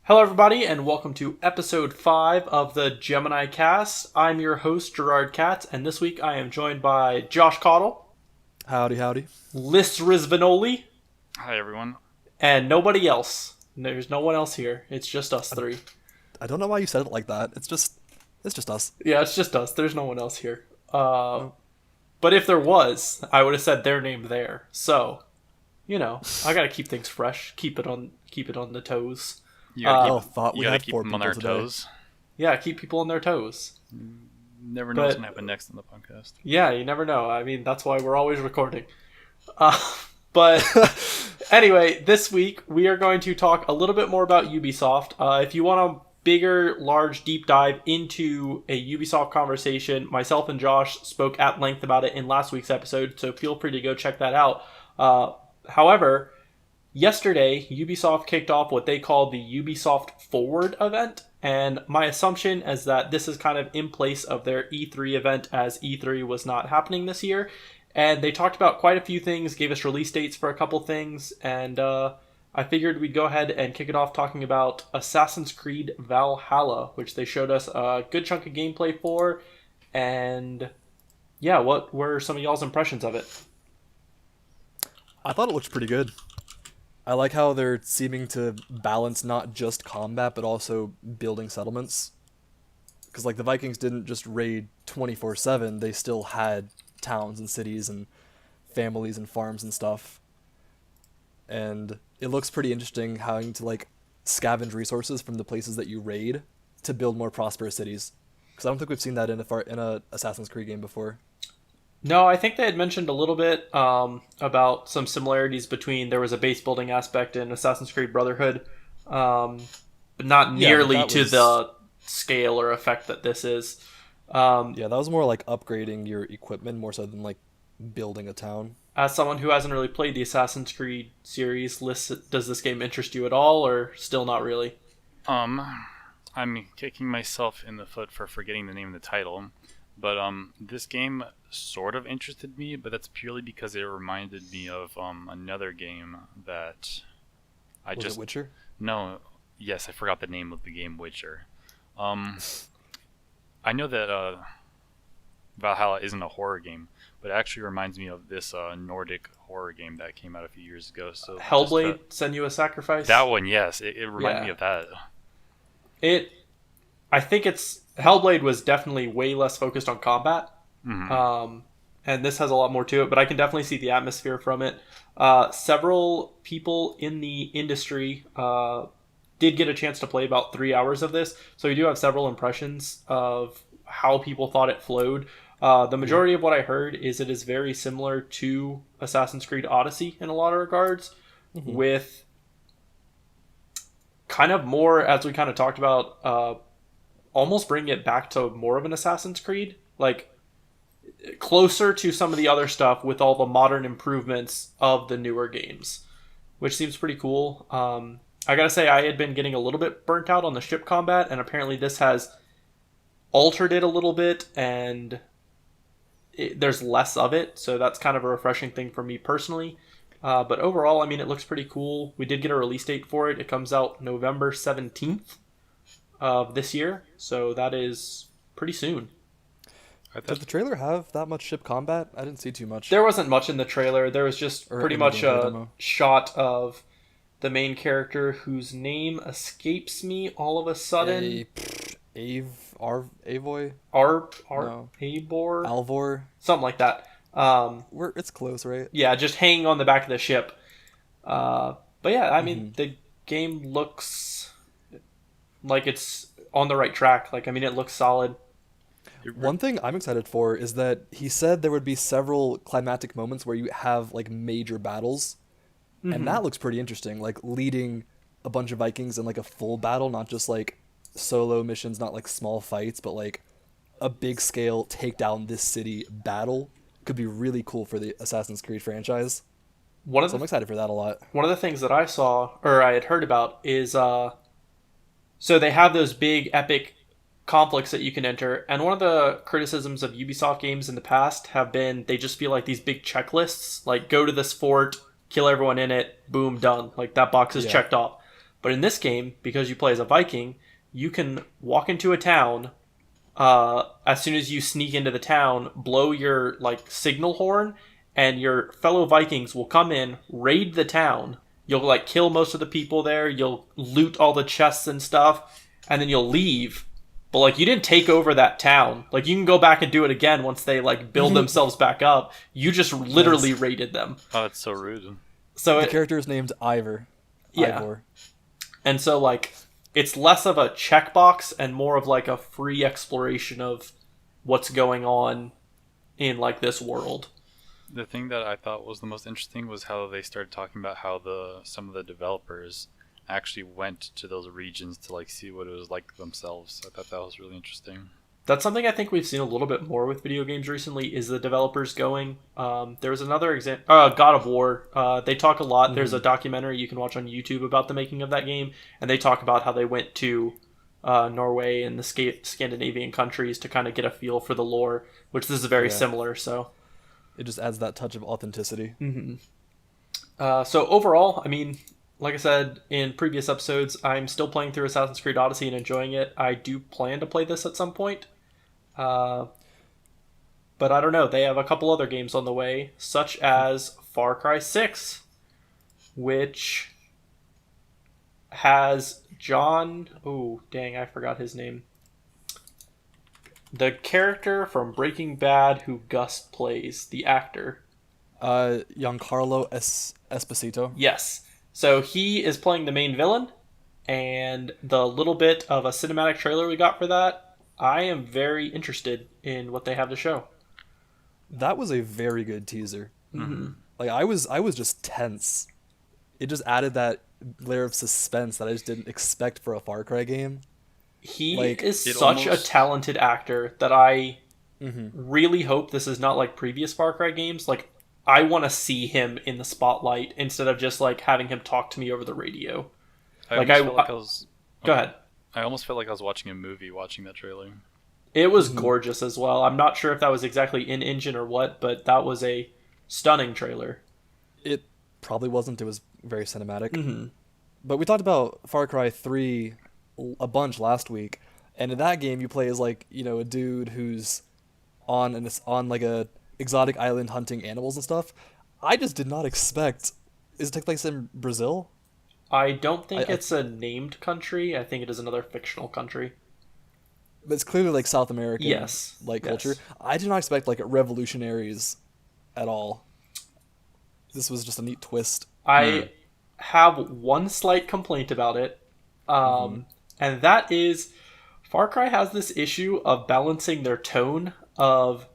Hello, everybody, and welcome to episode 5 of the Gemini Kast. I'm your host, Gerard Katz, and this week I am joined by Josh Cottle, Howdy, howdy. Liz Rizvanoli, Hi, everyone. and nobody else. There's no one else here. It's just us three. I don't know why you said it like that. It's just us. Yeah, it's just us. There's no one else here. But if there was, I would have said their name there. So, I gotta keep things fresh. Keep it on the toes. You gotta thought we had keep four them on their people today. toes. Yeah, keep people on their toes. Never know what's gonna happen next in the podcast. Yeah, you never know. I mean, that's why we're always recording. But anyway, this week we are going to talk a little bit more about Ubisoft. If you want a bigger, large, deep dive into a Ubisoft conversation, myself and Josh spoke at length about it in last week's episode, so feel free to go check that out. However, yesterday, Ubisoft kicked off what they call the Ubisoft Forward event, and my assumption is that this is kind of in place of their E3 event, as E3 was not happening this year. And they talked about quite a few things, gave us release dates for a couple things, and I figured we'd go ahead and kick it off talking about Assassin's Creed Valhalla, which they showed us a good chunk of gameplay for. And yeah, what were some of y'all's impressions of it? I thought it looked pretty good. I like how they're seeming to balance not just combat, but also building settlements. Because, the Vikings didn't just raid 24/7, they still had towns and cities and families and farms and stuff. And it looks pretty interesting having to, scavenge resources from the places that you raid to build more prosperous cities. Because I don't think we've seen that in a Assassin's Creed game before. No, I think they had mentioned a little bit about some similarities between there was a base building aspect in Assassin's Creed Brotherhood, but not nearly to the scale or effect that this is. Yeah, that was more like upgrading your equipment more so than building a town. As someone who hasn't really played the Assassin's Creed series, does this game interest you at all, or still not really? I'm kicking myself in the foot for forgetting the name of the title, but this game sort of interested me, but that's purely because it reminded me of another game that Was it Witcher? No, yes, I forgot the name of the game, Witcher. I know that Valhalla isn't a horror game, but it actually reminds me of this Nordic horror game that came out a few years ago. So Hellblade, Senua Sacrifice? That one, yes. It reminded me of that. I think Hellblade was definitely way less focused on combat. Mm-hmm. And this has a lot more to it, but I can definitely see the atmosphere from it. Several people in the industry did get a chance to play about 3 hours of this, so we do have several impressions of how people thought it flowed. The majority of what I heard is it is very similar to Assassin's Creed Odyssey in a lot of regards, with kind of more, as we kind of talked about, almost bring it back to more of an Assassin's Creed, closer to some of the other stuff with all the modern improvements of the newer games, which seems pretty cool. I gotta say, I had been getting a little bit burnt out on the ship combat, and apparently this has altered it a little bit, and there's less of it, so that's kind of a refreshing thing for me personally. But overall, I mean, it looks pretty cool. We did get a release date for it. It comes out November 17th of this year, so that is pretty soon. Did the trailer have that much ship combat? I didn't see too much. There wasn't much in the trailer. There was just pretty much a shot of the main character whose name escapes me all of a sudden. Avoy? Eivor? Alvor? Something like that. It's close, right? Yeah, just hanging on the back of the ship. But yeah, I mean, the game looks like it's on the right track. It looks solid. One thing I'm excited for is that he said there would be several climactic moments where you have major battles, and that looks pretty interesting. Leading a bunch of Vikings in a full battle, not just solo missions, not small fights, but a big scale take down this city battle could be really cool for the Assassin's Creed franchise. I'm excited for that a lot. One of the things that I saw, or I had heard about, is so they have those big epic conflicts that you can enter, and one of the criticisms of Ubisoft games in the past have been they just feel like these big checklists, go to this fort, kill everyone in it, boom, done. That box is checked off. But in this game, because you play as a Viking, you can walk into a town. As soon as you sneak into the town, blow your like signal horn, and your fellow Vikings will come in, raid the town. You'll like kill most of the people there. You'll loot all the chests and stuff, and then you'll leave. But like you didn't take over that town. Like you can go back and do it again once they like build themselves back up. You just literally raided them. Oh, it's so rude. So The character is named Ivor. Yeah. Ivor. And so like it's less of a checkbox and more of like a free exploration of what's going on in like this world. The thing that I thought was the most interesting was how they started talking about how some of the developers actually went to those regions to like see what it was like themselves. I thought that was really interesting. That's something I think we've seen a little bit more with video games recently, is the developers going. There's another example, God of War. They talk a lot. There's a documentary you can watch on YouTube about the making of that game, and they talk about how they went to Norway and the Scandinavian countries to kind of get a feel for the lore, which this is very similar. So it just adds that touch of authenticity. So overall, I mean, like I said in previous episodes, I'm still playing through Assassin's Creed Odyssey and enjoying it. I do plan to play this at some point. But I don't know. They have a couple other games on the way, such as Far Cry 6, which has John... Oh, dang, I forgot his name. The character from Breaking Bad who Gus plays, the actor. Giancarlo Esposito. Yes. So he is playing the main villain, and the little bit of a cinematic trailer we got for that, I am very interested in what they have to show. That was a very good teaser. Like I was just tense. It just added that layer of suspense that I just didn't expect for a Far Cry game. He Like, is such a talented actor that I really hope this is not like previous Far Cry games. Like, I want to see him in the spotlight instead of just like having him talk to me over the radio. Go ahead. I almost felt like I was watching a movie watching that trailer. It was gorgeous as well. I'm not sure if that was exactly in engine or what, but that was a stunning trailer. It probably wasn't. It was very cinematic. But we talked about Far Cry 3 a bunch last week, and in that game you play as like, you know, a dude who's on like a exotic island hunting animals and stuff. I just did not expect... Is it take place in Brazil? I don't think it's a named country. I think it is another fictional country. But it's clearly like South American culture. I did not expect like revolutionaries at all. This was just a neat twist. I have one slight complaint about it. And that is Far Cry has this issue of balancing their tone of...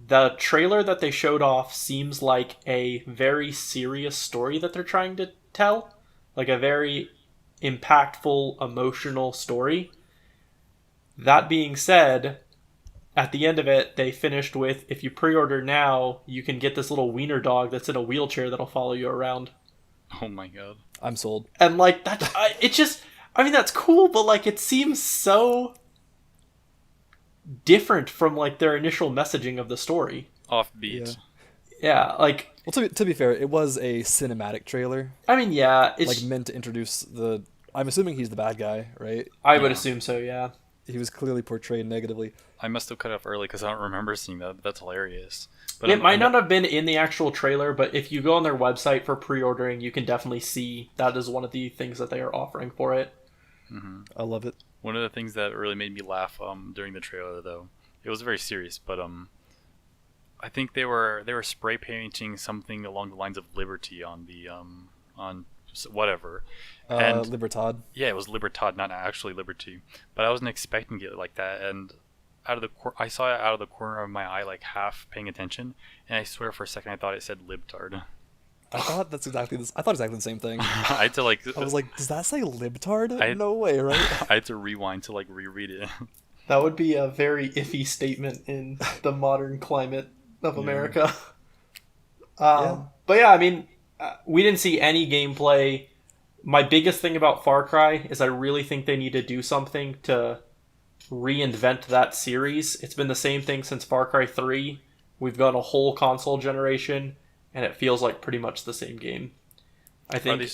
The trailer that they showed off seems like a very serious story that they're trying to tell. Like a very impactful, emotional story. That being said, at the end of it, they finished with, if you pre-order now, you can get this little wiener dog that's in a wheelchair that'll follow you around. Oh my god. I'm sold. And like, that, it just, I mean, that's cool, but like, it seems so... different from like their initial messaging of the story. Offbeat. Yeah, like... Well, to be fair, it was a cinematic trailer. I mean, yeah, it's... like meant to introduce the... I'm assuming he's the bad guy, right? I would assume so, yeah. He was clearly portrayed negatively. I must have cut off early because I don't remember seeing that. But that's hilarious. But it might not have been in the actual trailer, but if you go on their website for pre-ordering, you can definitely see that is one of the things that they are offering for it. I love it. One of the things that really made me laugh during the trailer, though, it was very serious, but I think they were spray painting something along the lines of liberty on the on whatever. And Libertad. Yeah, it was Libertad, not actually Liberty. But I wasn't expecting it like that, and I saw it out of the corner of my eye, like half paying attention, and I swear for a second I thought it said libtard. I thought exactly the same thing. I had to like. I was like, does that say libtard? No way, right? I had to rewind to like reread it. That would be a very iffy statement in the modern climate of America. But yeah, I mean, we didn't see any gameplay. My biggest thing about Far Cry is I really think they need to do something to reinvent that series. It's been the same thing since Far Cry 3. We've got a whole console generation, and it feels like pretty much the same game. I think...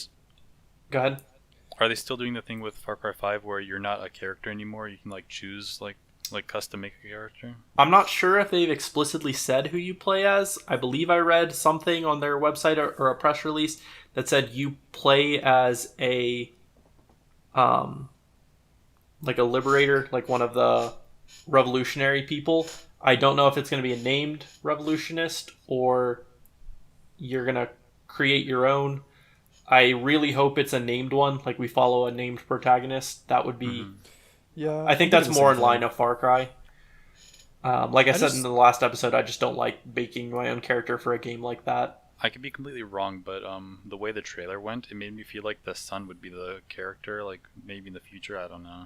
Go ahead. Are they still doing the thing with Far Cry 5 where you're not a character anymore? You can like choose like custom make a character? I'm not sure if they've explicitly said who you play as. I believe I read something on their website or a press release that said you play as a like a liberator, like one of the revolutionary people. I don't know if it's going to be a named revolutionist or you're going to create your own. I really hope it's a named one, like we follow a named protagonist. That would be... Yeah, I think that's more in line of Far Cry. Like I said in the last episode, I just don't like making my own character for a game like that. I could be completely wrong, but the way the trailer went, it made me feel like the son would be the character, like maybe in the future. I don't know.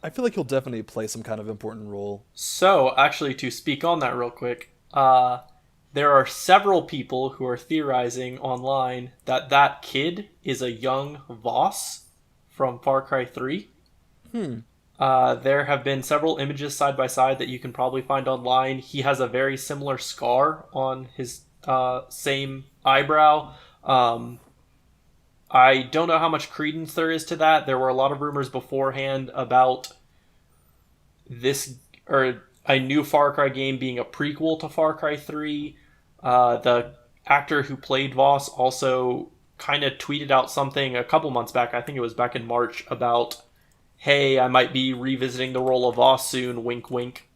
I feel like he'll definitely play some kind of important role. So, actually, to speak on that real quick, there are several people who are theorizing online that that kid is a young Voss from Far Cry 3. There have been several images side by side that you can probably find online. He has a very similar scar on his same eyebrow. I don't know how much credence there is to that. There were a lot of rumors beforehand about this, or a new Far Cry game being a prequel to Far Cry 3. The actor who played Voss also kind of tweeted out something a couple months back, I think it was back in March, about, hey, I might be revisiting the role of Voss soon, wink wink.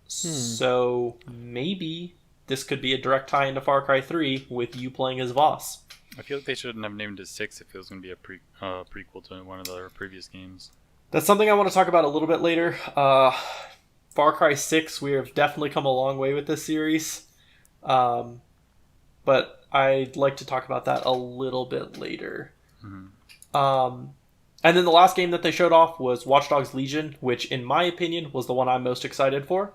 So maybe this could be a direct tie into Far Cry 3 with you playing as Voss. I feel like they shouldn't have named it 6 if it was going to be a prequel to one of the previous games. That's something I want to talk about a little bit later. Far Cry 6, we have definitely come a long way with this series. But I'd like to talk about that a little bit later. And then the last game that they showed off was Watch Dogs Legion, which in my opinion was the one I'm most excited for.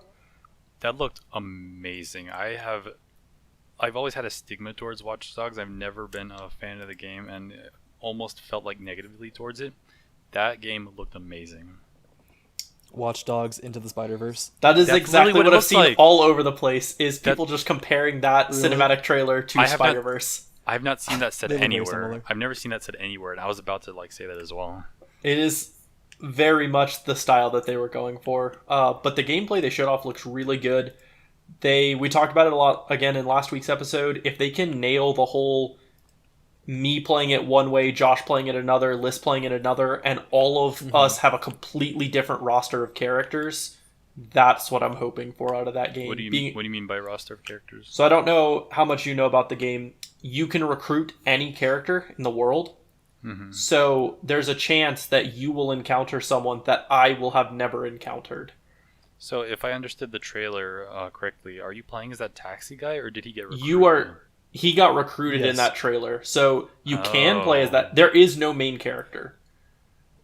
That looked amazing. I've always had a stigma towards Watch Dogs. I've never been a fan of the game and almost felt like negatively towards it. That game looked amazing. Watch Dogs Into the Spider-Verse. That's exactly what I've seen like. all over the place, is people just comparing that cinematic trailer to Spider-Verse. I have not seen that said They look very anywhere. similar. I've never seen that said anywhere, and I was about to say that as well. It is very much the style that they were going for. But the gameplay they showed off looks really good. We talked about it a lot again in last week's episode. If they can nail the whole me playing it one way, Josh playing it another, Liz playing it another, and all of us have a completely different roster of characters, that's what I'm hoping for out of that game. What do you mean by roster of characters? So I don't know how much you know about the game. You can recruit any character in the world. So there's a chance that you will encounter someone that I will have never encountered. So if I understood the trailer correctly, are you playing as that taxi guy, or did he get recruited? He got recruited in that trailer, so you can play as that. There is no main character.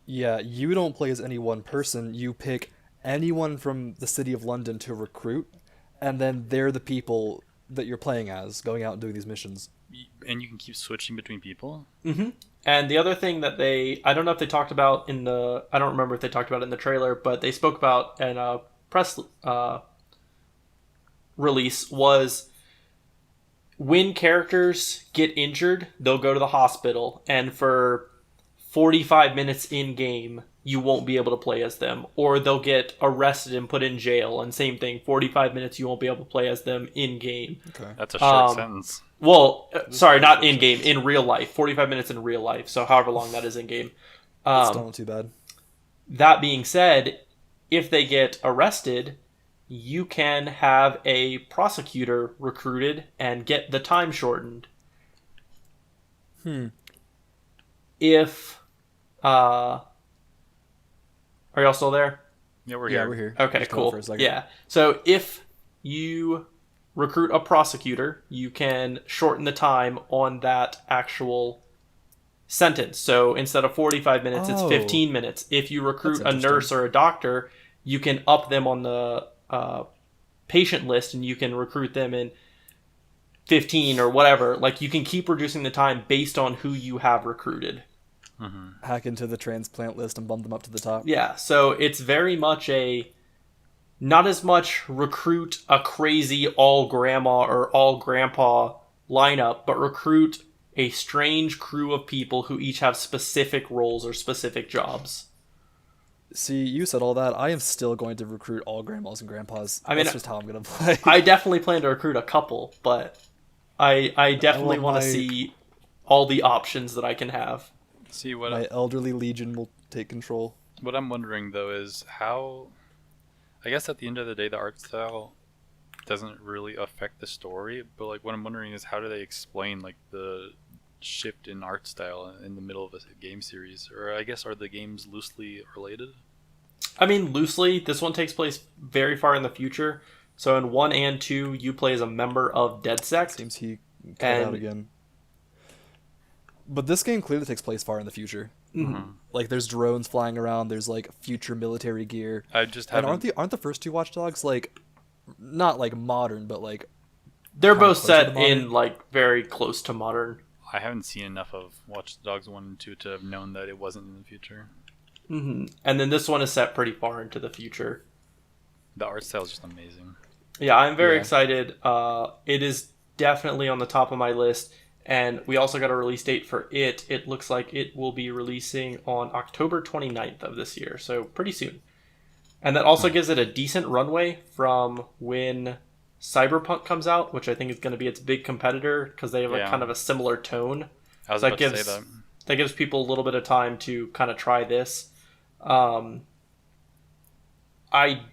Yeah, you don't play as any one person. You pick anyone from the city of London to recruit, and then they're the people that you're playing as, going out and doing these missions. And you can keep switching between people? And the other thing that I don't know if they talked about I don't remember if they talked about it in the trailer, but they spoke about in a press release was when characters get injured, they'll go to the hospital, and for 45 minutes in game, you won't be able to play as them, or they'll get arrested and put in jail, and same thing, 45 minutes you won't be able to play as them in game. Okay. That's a short sentence. Well, sorry, not in game, in real life. 45 minutes in real life, so however long that is in game. It's still not too bad. That being said, if they get arrested, you can have a prosecutor recruited and get the time shortened. If are y'all still there? Yeah, we're Yeah, here. we're here. Okay, Just cool. for a second. Yeah. So if you recruit a prosecutor, you can shorten the time on that actual sentence. So instead of 45 minutes, it's 15 minutes. If you recruit a nurse or a doctor, you can up them on the patient list, and you can recruit them in 15 or whatever. Like, you can keep reducing the time based on who you have recruited. Hack into the transplant list and bump them up to the top. Yeah, so it's very much not as much recruit a crazy all grandma or all grandpa lineup, but recruit a strange crew of people who each have specific roles or specific jobs. See, you said all that. I am still going to recruit all grandmas and grandpas. I mean, that's just how I'm gonna play. I definitely plan to recruit a couple, but I definitely want to see all the options that I can have. See my elderly legion will take control. What I'm wondering though is how. I guess at the end of the day, the art style doesn't really affect the story. But like, what I'm wondering is how do they explain like the shift in art style in the middle of a game series? Or I guess are the games loosely related? I mean, loosely, this one takes place very far in the future. So in 1 and 2, you play as a member of Dead Sect. Seems he cut out again. But this game clearly takes place far in the future. Mm-hmm. Like, there's drones flying around. There's like future military gear. I just and haven't. aren't the first two Watch Dogs like not like modern, but like they're kinda both closer to set modern? in like very close to modern. I haven't seen enough of Watch Dogs 1 and 2 to have known that it wasn't in the future. Mm-hmm. And then this one is set pretty far into the future. The art style is just amazing. Yeah, I'm very Yeah. excited. It is definitely on the top of my list. And we also got a release date for it. It looks like it will be releasing on October 29th of this year. So pretty soon. And that also gives it a decent runway from when Cyberpunk comes out, which I think is going to be its big competitor because they have like kind of a similar tone. I was So about to say that. That gives people a little bit of time to kind of try this. I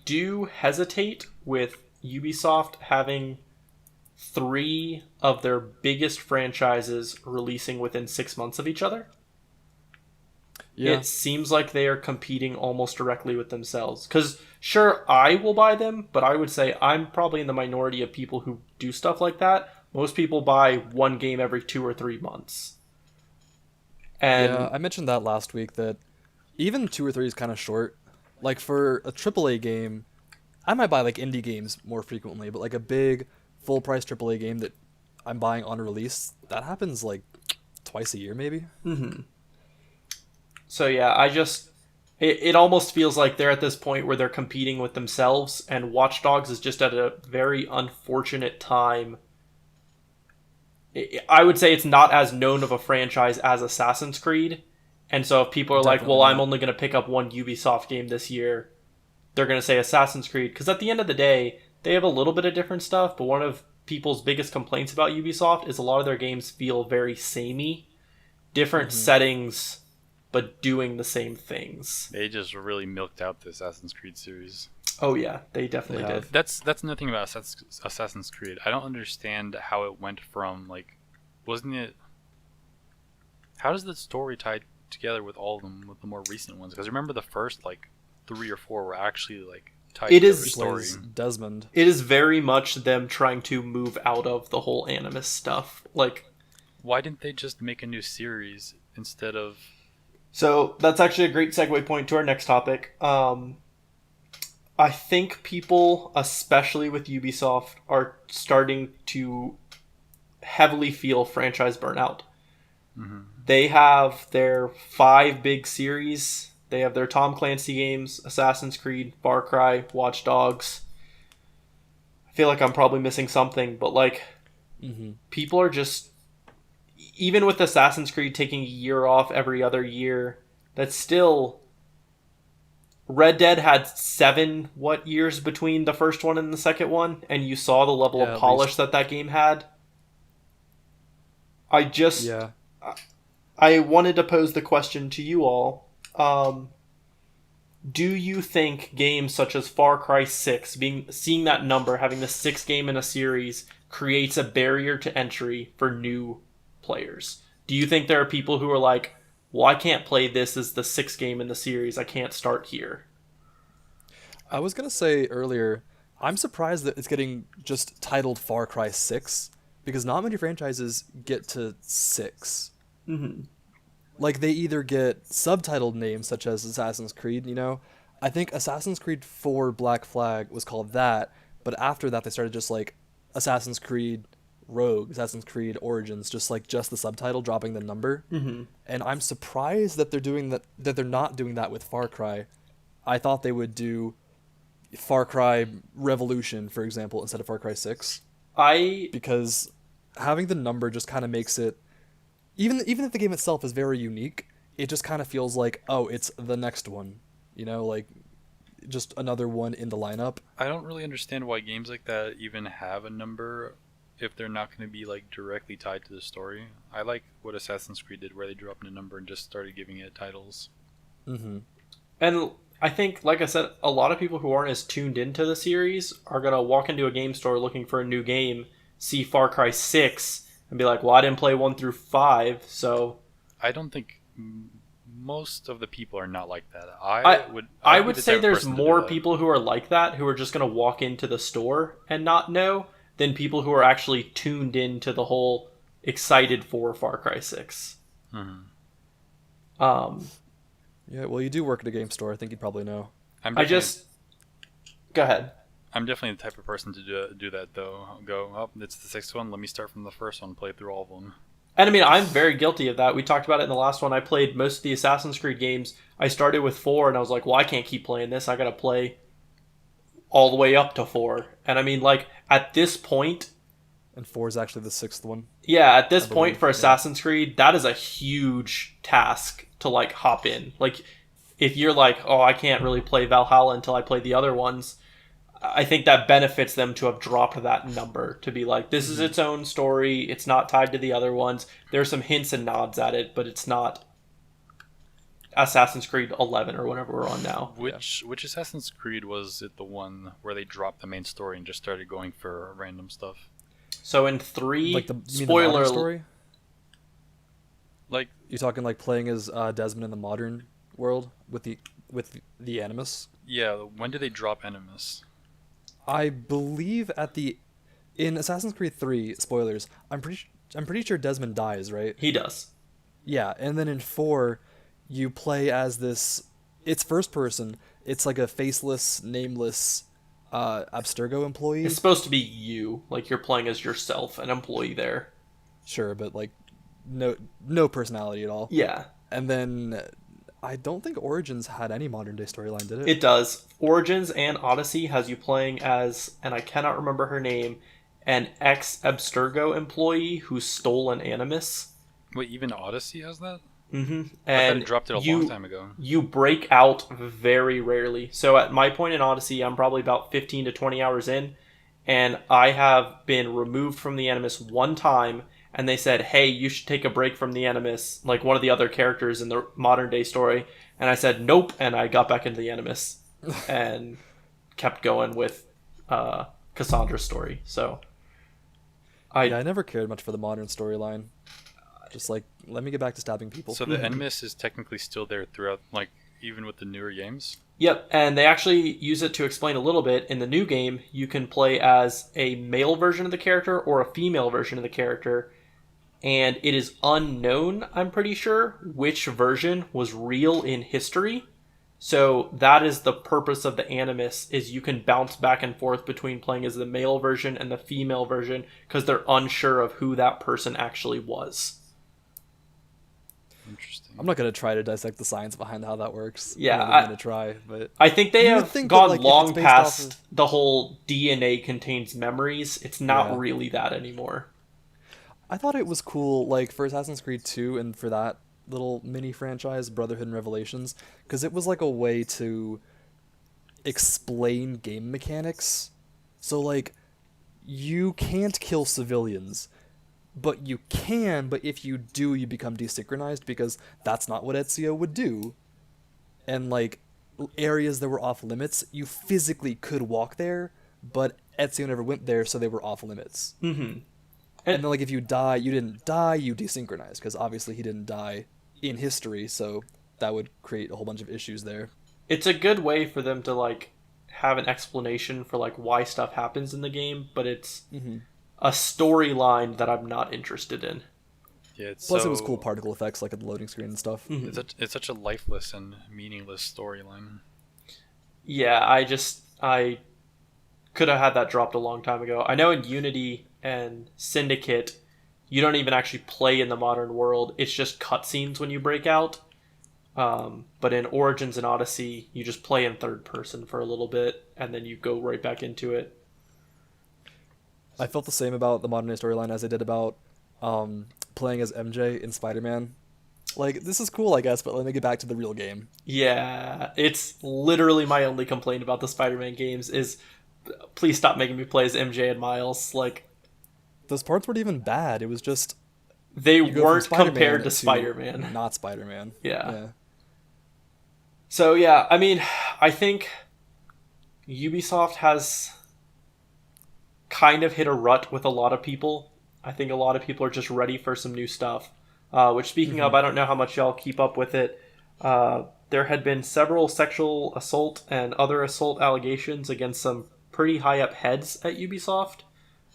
do hesitate with Ubisoft having 3 of their biggest franchises releasing within 6 months of each other. Yeah. It seems like they are competing almost directly with themselves. Because, sure, I will buy them, but I would say I'm probably in the minority of people who do stuff like that. Most people buy one game every 2 or 3 months. And Yeah, I mentioned that last week that even 2 or 3 is kind of short. Like for a AAA game, I might buy like indie games more frequently, but like a big full price AAA game that I'm buying on release, that happens like twice a year maybe. Mm-hmm. So yeah, it almost feels like they're at this point where they're competing with themselves, and Watch Dogs is just at a very unfortunate time. I would say it's not as known of a franchise as Assassin's Creed, and so if people are like, well, I'm only going to pick up one Ubisoft game this year, they're going to say Assassin's Creed, because at the end of the day, they have a little bit of different stuff, but one of people's biggest complaints about Ubisoft is a lot of their games feel very samey, different settings, but doing the same things. They just really milked out the Assassin's Creed series. Oh yeah, they definitely did. That's another thing about Assassin's Creed. I don't understand how it went from like, wasn't it? How does the story tie together with all of them, with the more recent ones? Because remember the first like 3 or 4 were actually like tied It together is story. Desmond. It is very much them trying to move out of the whole Animus stuff. Like, why didn't they just make a new series instead of? So that's actually a great segue point to our next topic. I think people, especially with Ubisoft, are starting to heavily feel franchise burnout. Mm-hmm. They have their 5 big series. They have their Tom Clancy games, Assassin's Creed, Far Cry, Watch Dogs. I feel like I'm probably missing something, but like, people are just... Even with Assassin's Creed taking a year off every other year, that's still... Red Dead had 7 years between the first one and the second one, and you saw the level of polish that game had. I wanted to pose the question to you all. Do you think games such as Far Cry 6, seeing that number, having the 6th game in a series, creates a barrier to entry for new players? Do you think there are people who are like, well, I can't play this as the 6th game in the series, I can't start here? I was going to say earlier, I'm surprised that it's getting just titled Far Cry 6, because not many franchises get to 6. Mm-hmm. Like, they either get subtitled names, such as Assassin's Creed, you know? I think Assassin's Creed 4 Black Flag was called that, but after that they started just like Assassin's Creed Rogue, Assassin's Creed Origins, just the subtitle, dropping the number. Mm-hmm. And I'm surprised that they're not doing that with Far Cry. I thought they would do Far Cry Revolution, for example, instead of Far Cry 6. Because having the number just kind of makes it even if the game itself is very unique, it just kind of feels like, oh, it's the next one, like just another one in the lineup. I don't really understand why games like that even have a number if they're not going to be like directly tied to the story. I like what Assassin's Creed did, where they dropped a number and just started giving it titles. Mm-hmm. And I think, like I said, a lot of people who aren't as tuned into the series are going to walk into a game store looking for a new game, see Far Cry 6, and be like, well, I didn't play 1 through 5, so... I don't think most of the people are not like that. I would say there's more people who are like that, who are just going to walk into the store and not know, than people who are actually tuned into the whole excited for Far Cry 6. Mm-hmm. Yeah, well, you do work at a game store. I think you'd probably know. Go ahead. I'm definitely the type of person to do that, though. Go, oh, it's the 6th one. Let me start from the first one, play through all of them. And I mean, I'm very guilty of that. We talked about it in the last one. I played most of the Assassin's Creed games. I started with 4, and I was like, well, I can't keep playing this. I got to play all the way up to 4. And I mean, like, at this point... And 4 is actually the 6th one. Yeah, at this point for Assassin's Creed, that is a huge task to, like, hop in. Like, if you're like, oh, I can't really play Valhalla until I play the other ones, I think that benefits them to have dropped that number, to be like, this is its own story, it's not tied to the other ones. There's some hints and nods at it, but it's not Assassin's Creed 11 or whatever we're on now. Which Assassin's Creed was it the one where they dropped the main story and just started going for random stuff? So in 3, like the spoiler modern story? Like, you talking like playing as Desmond in the modern world with the Animus? Yeah, when did they drop Animus? I believe in Assassin's Creed 3, spoilers, I'm pretty sure Desmond dies, right? He does. Yeah, and then in 4, you play as this, it's first person, it's like a faceless, nameless Abstergo employee. It's supposed to be you, like you're playing as yourself, an employee there. Sure, but like no personality at all. Yeah. And then I don't think Origins had any modern day storyline, did it? It does. Origins and Odyssey has you playing as, and I cannot remember her name, an ex-Abstergo employee who stole an Animus. Wait, even Odyssey has that? Mm-hmm. I thought And it dropped it a long time ago. You break out very rarely. So at my point in Odyssey, I'm probably about 15 to 20 hours in, and I have been removed from the Animus one time, and they said, hey, you should take a break from the Animus, like one of the other characters in the modern day story. And I said, nope, and I got back into the Animus and kept going with Cassandra's story. So I never cared much for the modern storyline. Just like, let me get back to stabbing people. So the Animus is technically still there throughout, like, even with the newer games? Yep, and they actually use it to explain a little bit. In the new game, you can play as a male version of the character or a female version of the character, and it is unknown, I'm pretty sure, which version was real in history. So that is the purpose of the Animus, is you can bounce back and forth between playing as the male version and the female version, because they're unsure of who that person actually was. Interesting. I'm not going to try to dissect the science behind how that works. Yeah, I'm going to try, but I think they have gone that, like, long past the whole DNA contains memories. It's not really that anymore. I thought it was cool, like, for Assassin's Creed 2 and for that little mini franchise, Brotherhood and Revelations, because it was like a way to explain game mechanics. So, like, you can't kill civilians, but you can, but if you do, you become desynchronized, because that's not what Ezio would do. And, like, areas that were off limits, you physically could walk there, but Ezio never went there, so they were off limits. Mm-hmm. And then, like, if you die, you didn't die, you desynchronize, because obviously he didn't die in history, so that would create a whole bunch of issues there. It's a good way for them to, like, have an explanation for, like, why stuff happens in the game, but it's a storyline that I'm not interested in. Yeah, Plus, it was cool particle effects, like at the loading screen and stuff. Mm-hmm. It's such a lifeless and meaningless storyline. Yeah, I could have had that dropped a long time ago. I know in Unity and Syndicate, you don't even actually play in the modern world. It's just cutscenes when you break out. But in Origins and Odyssey, you just play in third person for a little bit, and then you go right back into it. I felt the same about the modern day storyline as I did about playing as MJ in Spider-Man. Like, this is cool, I guess, but let me get back to the real game. Yeah, it's literally my only complaint about the Spider-Man games is please stop making me play as MJ and Miles. Like, Those parts weren't even bad. It was just they you go from weren't Spider-Man compared to Spider-Man. not Spider-Man. Yeah. So yeah, I mean, I think Ubisoft has kind of hit a rut with a lot of people. I think a lot of people are just ready for some new stuff. Which, speaking of, I don't know how much y'all keep up with it. There had been several sexual assault and other assault allegations against some pretty high up heads at Ubisoft.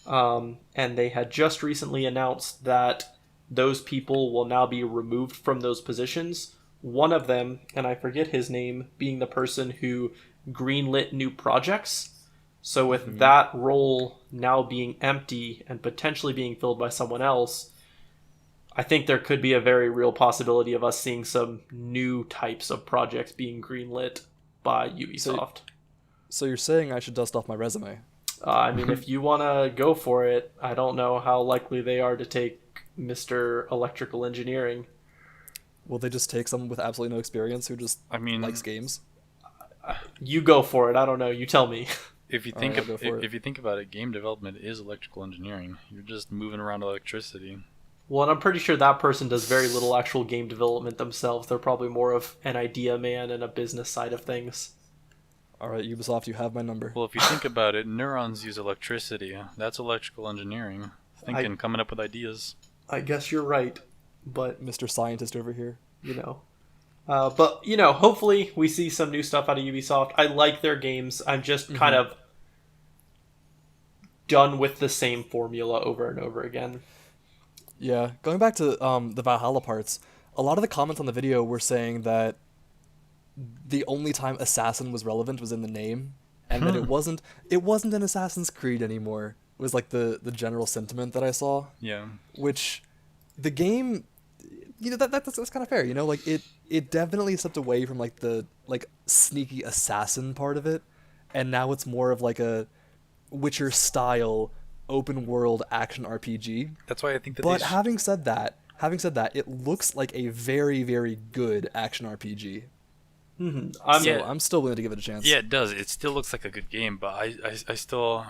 And they had just recently announced that those people will now be removed from those positions. One of them, and I forget his name, being the person who greenlit new projects. So with that role now being empty and potentially being filled by someone else, I think there could be a very real possibility of us seeing some new types of projects being greenlit by Ubisoft. So you're saying I should dust off my resume? I mean, if you want to go for it, I don't know how likely they are to take Mr. Electrical Engineering. Will they just take someone with absolutely no experience who just likes games? You go for it. I don't know. You tell me. If you think if you think about it, game development is electrical engineering. You're just moving around electricity. Well, and I'm pretty sure that person does very little actual game development themselves. They're probably more of an idea man and a business side of things. All right, Ubisoft, you have my number. Well, if you think about it, neurons use electricity. That's electrical engineering. Coming up with ideas. I guess you're right, but Mr. Scientist over here. But hopefully we see some new stuff out of Ubisoft. I like their games. I'm just kind of done with the same formula over and over again. Yeah, going back to the Valhalla parts, a lot of the comments on the video were saying that the only time Assassin was relevant was in the name, and that it wasn't an Assassin's Creed anymore. It was like the general sentiment that I saw. Yeah. Which the game, that's kind of fair. Like it definitely stepped away from like the sneaky assassin part of it, and now it's more of like a Witcher style open world action RPG. That's why I think that. But having said that, it looks like a very, very good action RPG. I'm still willing to give it a chance. Yeah, it does. It still looks like a good game, but I still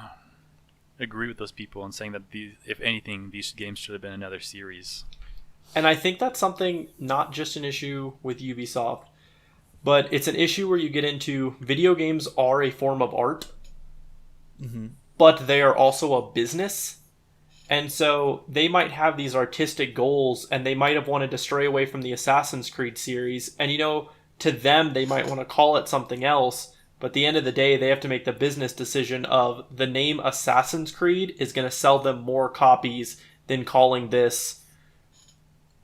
agree with those people in saying that if anything, these games should have been another series. And I think that's something, not just an issue with Ubisoft, but it's an issue where you get into video games are a form of art, but they are also a business. And so they might have these artistic goals, and they might have wanted to stray away from the Assassin's Creed series. And, to them, they might want to call it something else. But at the end of the day, they have to make the business decision of the name Assassin's Creed is going to sell them more copies than calling this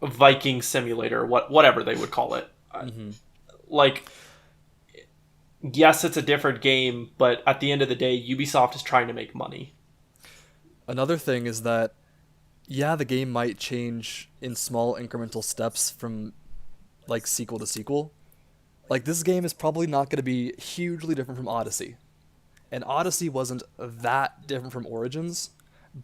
Viking Simulator, whatever they would call it. Yes, it's a different game, but at the end of the day, Ubisoft is trying to make money. Another thing is that, the game might change in small incremental steps from sequel to sequel. This game is probably not going to be hugely different from Odyssey. And Odyssey wasn't that different from Origins,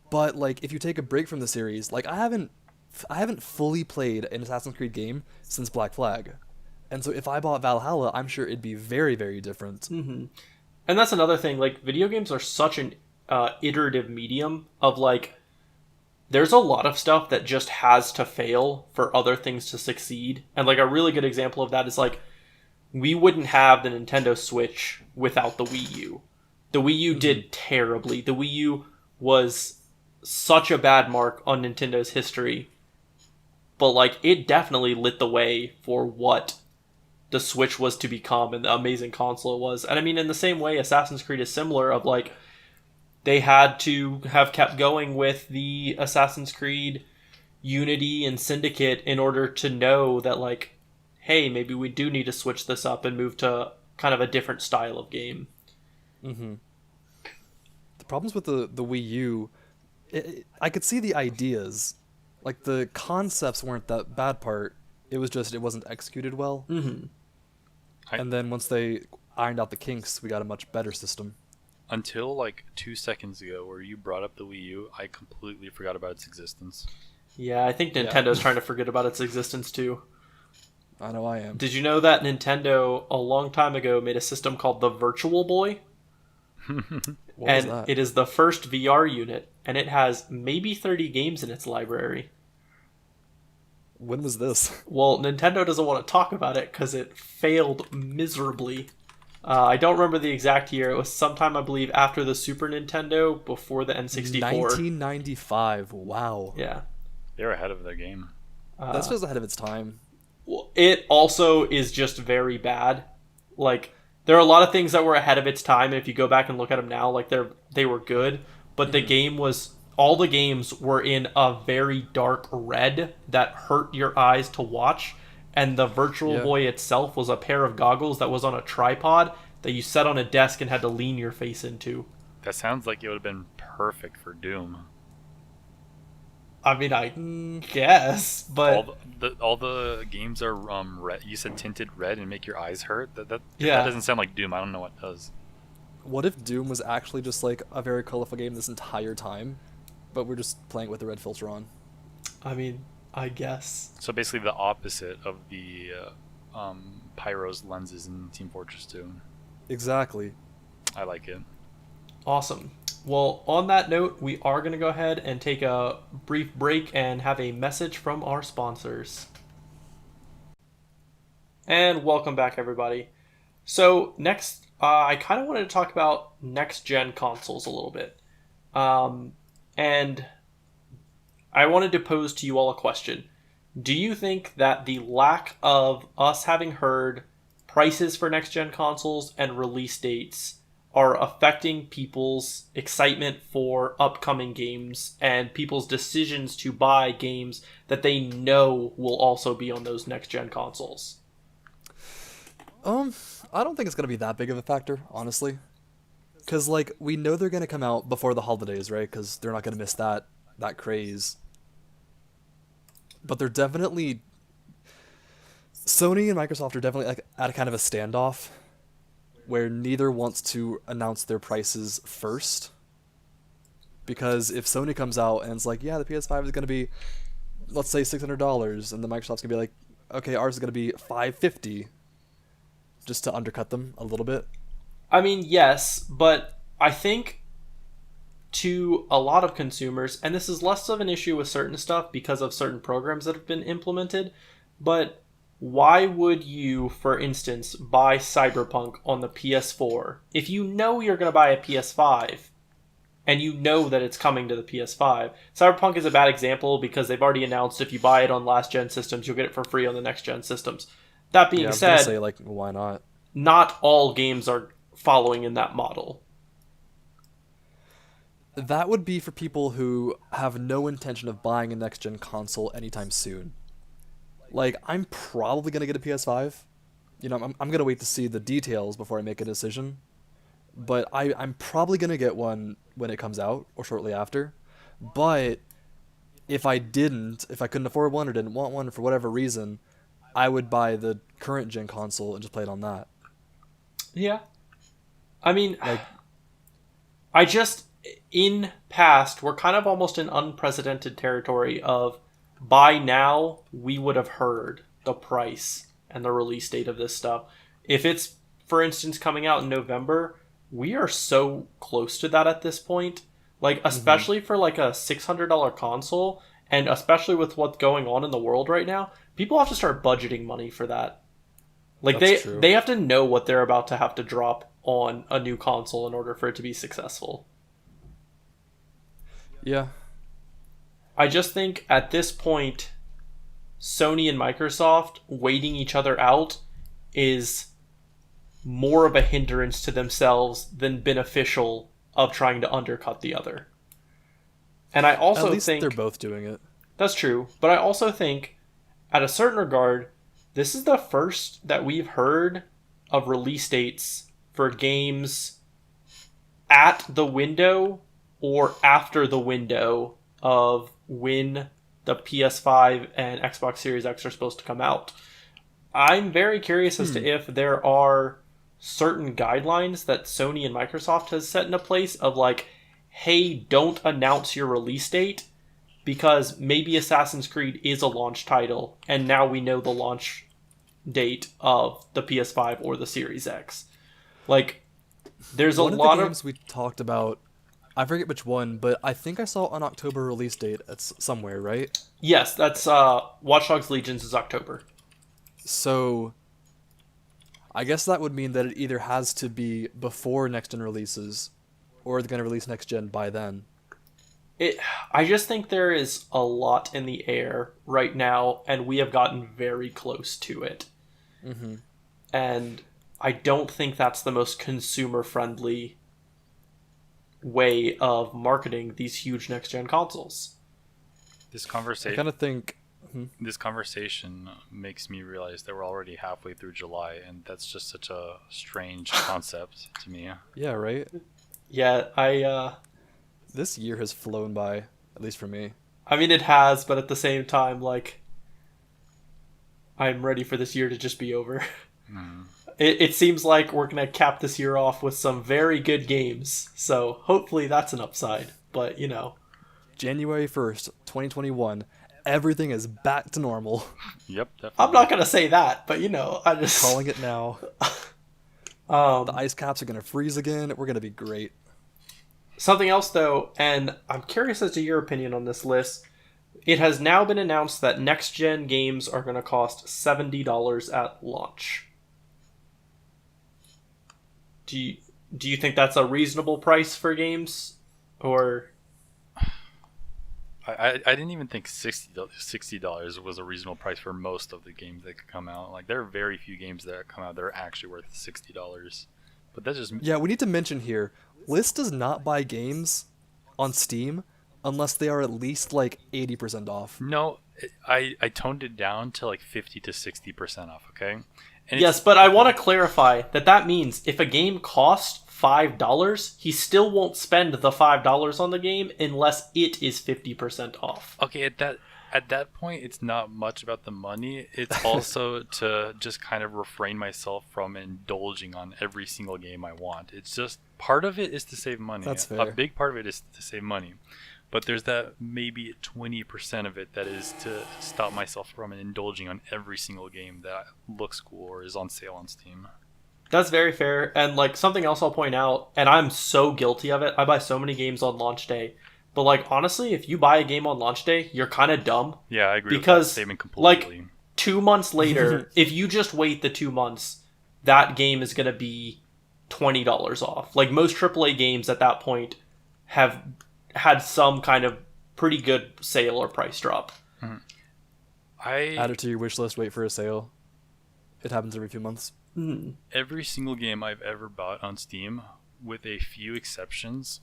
but if you take a break from the series, I haven't fully played an Assassin's Creed game since Black Flag. And so if I bought Valhalla, I'm sure it'd be very, very different. Mm-hmm. And that's another thing, video games are such an iterative medium of there's a lot of stuff that just has to fail for other things to succeed. And a really good example of that is we wouldn't have the Nintendo Switch without the Wii U. The Wii U did terribly. The Wii U was such a bad mark on Nintendo's history. But it definitely lit the way for what the Switch was to become and the amazing console it was. And I mean, in the same way, Assassin's Creed is similar of they had to have kept going with the Assassin's Creed Unity and Syndicate in order to know that hey, maybe we do need to switch this up and move to kind of a different style of game. The problems with the Wii U, I could see the ideas. The concepts weren't that bad part. It was just, it wasn't executed well. And then once they ironed out the kinks, we got a much better system. Until 2 seconds ago, where you brought up the Wii U, I completely forgot about its existence. Yeah, I think Nintendo's trying to forget about its existence too. I know I am. Did you know that Nintendo, a long time ago, made a system called the Virtual Boy? What was And that? it is the first VR unit, and it has maybe 30 games in its library. When was this? Well, Nintendo doesn't want to talk about it because it failed miserably. I don't remember the exact year. It was sometime, I believe, after the Super Nintendo, before the N64. 1995. Wow. Yeah. They were ahead of their game. That's just ahead of its time. Well, it also is just very bad. Like, there are a lot of things that were ahead of its time, and if you go back and look at them now, like they were good, but the game was... All the games were in a very dark red that hurt your eyes to watch, and the Virtual Boy itself was a pair of goggles that was on a tripod that you set on a desk and had to lean your face into. That sounds like it would have been perfect for Doom. I mean, I guess, but All the games are red. You said tinted red and make your eyes hurt. That Yeah. doesn't sound like Doom. I don't know what does. What if Doom was actually just like a very colorful game this entire time, but we're just playing with the red filter on? I mean, I guess. So basically the opposite of the Pyro's lenses in Team Fortress 2. Exactly. I like it. Awesome. Well, on that note, we are going to go ahead and take a brief break and have a message from our sponsors. And welcome back, everybody. So next, I kind of wanted to talk about next-gen consoles a little bit. And I wanted to pose to you all a question. Do you think that the lack of us having heard prices for next-gen consoles and release dates are affecting people's excitement for upcoming games and people's decisions to buy games that they know will also be on those next-gen consoles? I don't think it's gonna be that big of a factor, honestly. Cause like we know they're gonna come out before the holidays, right? Cause they're not gonna miss that craze. But they're definitely... Sony and Microsoft are definitely like at a kind of a standoff where neither wants to announce their prices first. Because if Sony comes out and it's like, yeah, the PS5 is going to be, let's say, $600, and the Microsoft's going to be like, okay, ours is going to be $550, just to undercut them a little bit. I mean, yes, but I think to a lot of consumers, and this is less of an issue with certain stuff because of certain programs that have been implemented, but why would you, for instance, buy Cyberpunk on the PS4 if you know you're going to buy a PS5 and you know that it's coming to the PS5? Cyberpunk is a bad example because they've already announced if you buy it on last-gen systems, you'll get it for free on the next-gen systems. That being Yeah, I was gonna said, say, like, why not? not all games are following in that model. That would be for people who have no intention of buying a next-gen console anytime soon. Like, I'm probably going to get a PS5. You know, I'm going to wait to see the details before I make a decision. But I'm probably going to get one when it comes out, or shortly after. But if I couldn't afford one or didn't want one for whatever reason, I would buy the current gen console and just play it on that. Yeah. I mean, Like, in past, we're kind of almost in unprecedented territory of by now we would have heard the price and the release date of this stuff. If it's, for instance, coming out in November, we are so close to that at this point. Like, especially for like a $600 console, and especially with what's going on in the world right now, people have to start budgeting money for that. Like, That's true. they have to know what they're about to have to drop on a new console in order for it to be successful. yeah. I just think at this point, Sony and Microsoft waiting each other out is more of a hindrance to themselves than beneficial of trying to undercut the other. And I also At least think they're both doing it. that's true, but I also think at a certain regard, this is the first that we've heard of release dates for games at the window or after the window of when the PS5 and Xbox Series X are supposed to come out. I'm very curious as to if there are certain guidelines that Sony and Microsoft has set into place of like, hey, don't announce your release date because maybe Assassin's Creed is a launch title, and now we know the launch date of the PS5 or the Series X. Like, there's One a of lot the of games we talked about, I forget which one, but I think I saw an October release date at somewhere, right? yes, that's Watch Dogs Legions is October. So I guess that would mean that it either has to be before next gen releases, or they're going to release next gen by then. I just think there is a lot in the air right now, and we have gotten very close to it. Mm-hmm. And I don't think that's the most consumer-friendly way of marketing these huge next-gen consoles. This I conversation. kind of think. This conversation makes me realize that we're already halfway through July, and that's just such a strange concept to me. Yeah, right? Yeah, This year has flown by, at least for me. I mean, it has, but at the same time, like, I'm ready for this year to just be over. Mm. It seems like we're going to cap this year off with some very good games, so hopefully that's an upside, but, you know. January 1st, 2021, everything is back to normal. Yep, definitely. I'm not going to say that, but, you know, I just... Calling it now. The ice caps are going to freeze again. We're going to be great. Something else, though, and I'm curious as to your opinion on this list. It has now been announced that next-gen games are going to cost $70 at launch. Do you think that's a reasonable price for games? Or... I didn't even think $60 was a reasonable price for most of the games that could come out. Like, there are very few games that come out that are actually worth $60. But that's just... Yeah, we need to mention here, List does not buy games on Steam unless they are at least like 80% off. No, I toned it down to like 50 to 60% off, okay? And yes, but I want to clarify that means if a game costs $5, he still won't spend the $5 on the game unless it is 50% off. Okay, at that point, it's not much about the money. It's also to just kind of refrain myself from indulging on every single game I want. It's just, part of it is to save money. That's fair. A big part of it is to save money. But there's that maybe 20% of it that is to stop myself from indulging on every single game that looks cool or is on sale on Steam. That's very fair. And like something else I'll point out, and I'm so guilty of it. I buy so many games on launch day. But like honestly, if you buy a game on launch day, you're kind of dumb. Yeah, I agree because, with that statement completely. Like 2 months later, if you just wait the 2 months, that game is going to be $20 off. Like most AAA games at that point have had some kind of pretty good sale or price drop. Add it to your wish list, wait for a sale. It happens every few months. Every single game I've ever bought on Steam, with a few exceptions,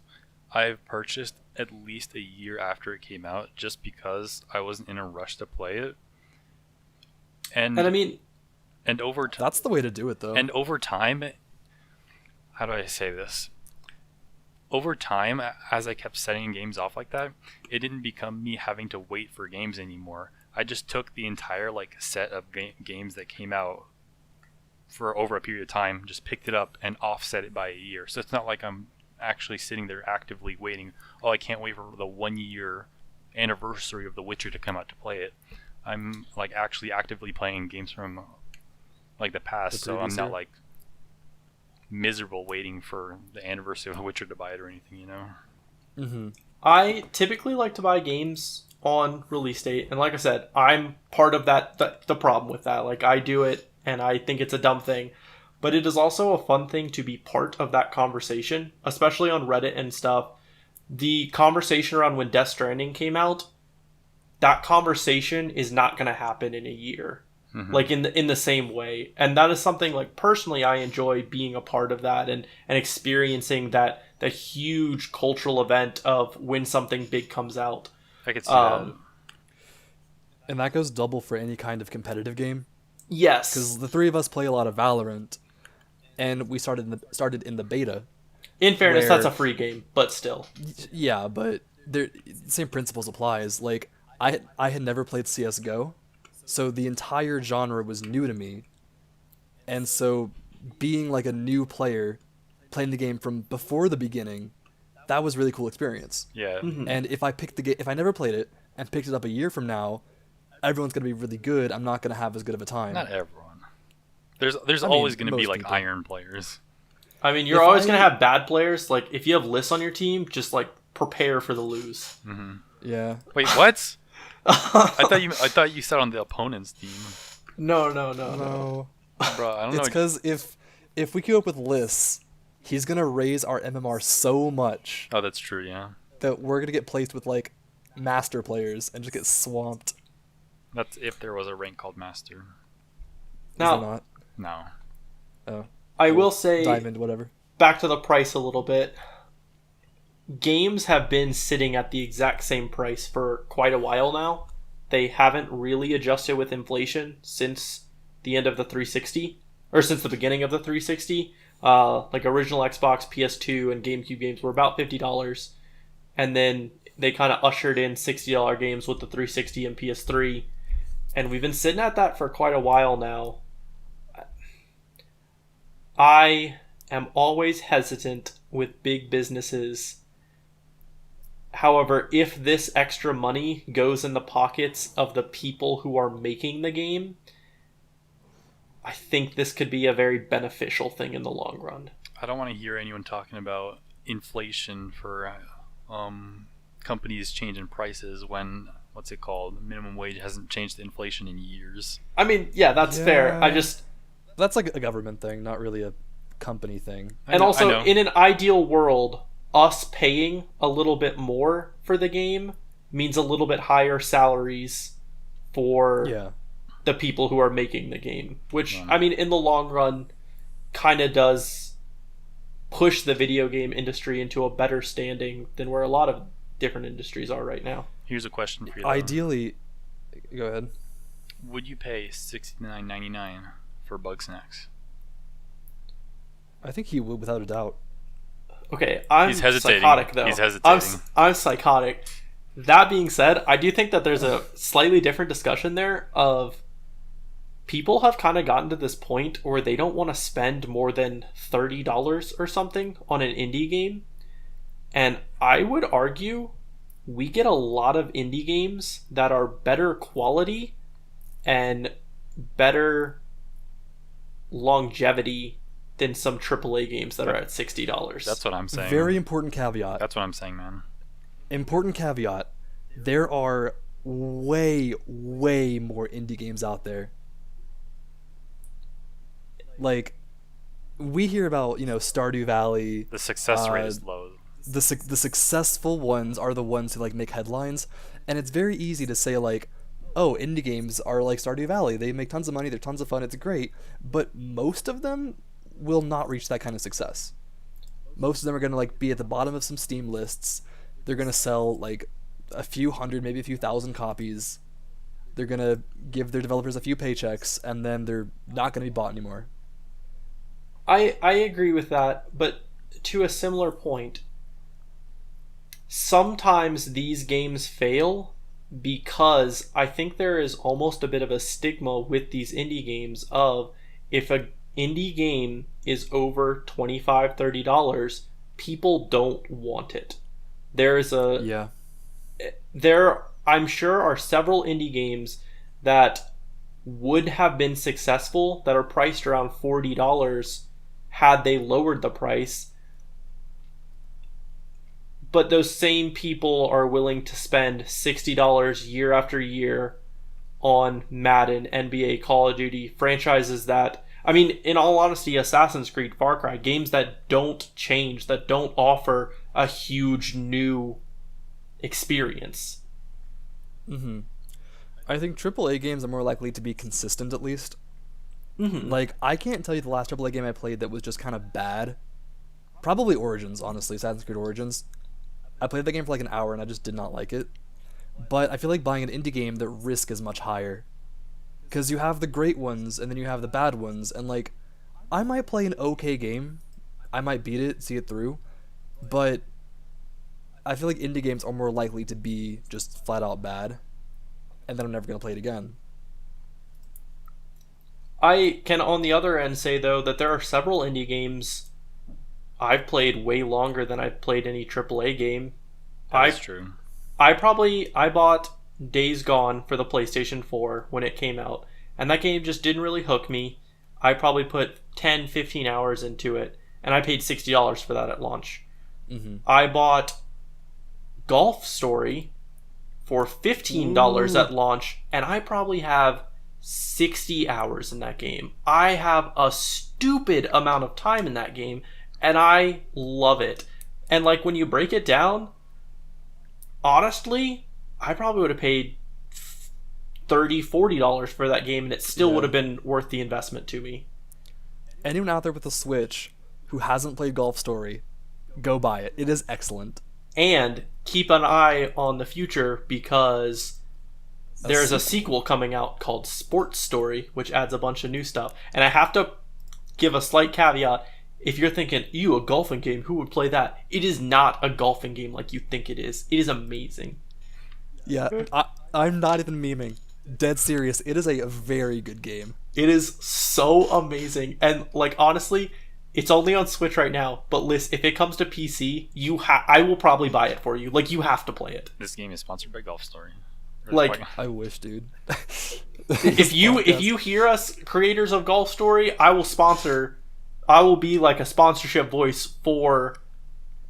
I've purchased at least a year after it came out just because I wasn't in a rush to play it. And I mean... And over time... That's the way to do it, though. And over time... How do I say this? Over time, as I kept setting games off like that, it didn't become me having to wait for games anymore. I just took the entire like set of games that came out for over a period of time, just picked it up and offset it by a year. So it's not like I'm actually sitting there actively waiting, oh, I can't wait for the 1 year anniversary of The Witcher to come out to play it. I'm like actually actively playing games from like the past, so I'm not like miserable waiting for the anniversary of The Witcher to buy it or anything, you know? Mm-hmm. I typically like to buy games on release date, and like I said, I'm part of the problem with that. Like, I do it, and I think it's a dumb thing, but it is also a fun thing to be part of that conversation, especially on Reddit and stuff. The conversation around when Death Stranding came out, that conversation is not going to happen in a year. Like in the same way, and that is something like personally I enjoy being a part of that and experiencing that huge cultural event of when something big comes out. I could see that. And that goes double for any kind of competitive game. Yes, because the three of us play a lot of Valorant, and we started in the beta. In fairness, that's a free game, but still. Yeah, but the same principles applies. Like I had never played CS:GO. So the entire genre was new to me, and so being like a new player, playing the game from before the beginning, that was a really cool experience. Yeah. And if I picked the game, if I never played it, and picked it up a year from now, everyone's going to be really good. I'm not going to have as good of a time. Not everyone. There's I mean, always going to be most like people. iron players. I mean, you're always going to have bad players. Like, if you have lists on your team, just, like, prepare for the lose. Mm-hmm. Yeah. Wait, what? I thought you said on the opponent's team. No. No. Bro, I don't know. It's because if we queue up with lists, he's going to raise our MMR so much Oh, that's true, yeah. that we're going to get placed with, like, master players and just get swamped. That's if there was a rank called Master. Is there Now, not? No. Oh. I will say, Diamond, whatever. back to the price a little bit. Games have been sitting at the exact same price for quite a while now. They haven't really adjusted with inflation since the end of the 360, or since the beginning of the 360. Like original Xbox, PS2, and GameCube games were about $50, and then they kind of ushered in $60 games with the 360 and PS3, and we've been sitting at that for quite a while now. I am always hesitant with big businesses. However, if this extra money goes in the pockets of the people who are making the game, I think this could be a very beneficial thing in the long run. I don't want to hear anyone talking about inflation for companies changing prices when, what's it called, minimum wage hasn't changed inflation in years. I mean, yeah, that's fair. That's like a government thing, not really a company thing. And also, in an ideal world, us paying a little bit more for the game means a little bit higher salaries for the people who are making the game. Which, I mean, in the long run, kind of does push the video game industry into a better standing than where a lot of different industries are right now. Here's a question for you, though. Ideally, go ahead. Would you pay $69.99 for Bugsnax? I think he would, without a doubt. Okay, I'm He's hesitating. psychotic, though. He's hesitating. I'm psychotic. That being said, I do think that there's a slightly different discussion there of people have kind of gotten to this point where they don't want to spend more than $30 or something on an indie game. And I would argue we get a lot of indie games that are better quality and better longevity than some AAA games that are at $60. That's what I'm saying. Very important caveat. That's what I'm saying, man. Important caveat. There are way, way more indie games out there. Like, we hear about, Stardew Valley. The success rate is low. The successful ones are the ones who, like, make headlines. And it's very easy to say, like, oh, indie games are like Stardew Valley. They make tons of money. They're tons of fun. It's great. But most of them will not reach that kind of success. Most of them are going to, like, be at the bottom of some Steam lists. They're going to sell, like, a few hundred, maybe a few thousand copies. They're going to give their developers a few paychecks, and then they're not going to be bought anymore. I agree with that, but to a similar point, sometimes these games fail because I think there is almost a bit of a stigma with these indie games of if a indie game is over $25, $30, people don't want it. There I'm sure are several indie games that would have been successful that are priced around $40 had they lowered the price. But those same people are willing to spend $60 year after year on Madden, NBA, Call of Duty, franchises that, I mean, in all honesty, Assassin's Creed, Far Cry, games that don't change, that don't offer a huge new experience. Mm-hmm. I think AAA games are more likely to be consistent, at least. Mm-hmm. Like, I can't tell you the last AAA game I played that was just kind of bad. Probably Origins, honestly, Assassin's Creed Origins. I played that game for like an hour and I just did not like it. But I feel like buying an indie game, the risk is much higher. Because you have the great ones and then you have the bad ones, and like, I might play an okay game. I might beat it, see it through. But I feel like indie games are more likely to be just flat out bad. And then I'm never going to play it again. I can, on the other end, say, though, that there are several indie games I've played way longer than I've played any AAA game. That's true. I bought Days Gone for the PlayStation 4 when it came out, and that game just didn't really hook me. I probably put 10, 15 hours into it, and I paid $60 for that at launch. Mm-hmm. I bought Golf Story for $15 at launch, and I probably have 60 hours in that game. I have a stupid amount of time in that game, and I love it. And like when you break it down, honestly, I probably would have paid $30-$40 for that game, and it still would have been worth the investment to me. Anyone out there with a Switch who hasn't played Golf Story, go buy it. It is excellent. And keep an eye on the future, because there's a sequel coming out called Sports Story, which adds a bunch of new stuff. And I have to give a slight caveat. If you're thinking, a golfing game, who would play that? It is not a golfing game like you think it is. It is amazing. Yeah, I'm not even memeing. Dead serious. It is a very good game. It is so amazing. And like, honestly, it's only on Switch right now. But Liz, if it comes to PC, I will probably buy it for you. Like, you have to play it. This game is sponsored by Golf Story. Like, I wish, dude. if you hear us, creators of Golf Story, I will be like a sponsorship voice for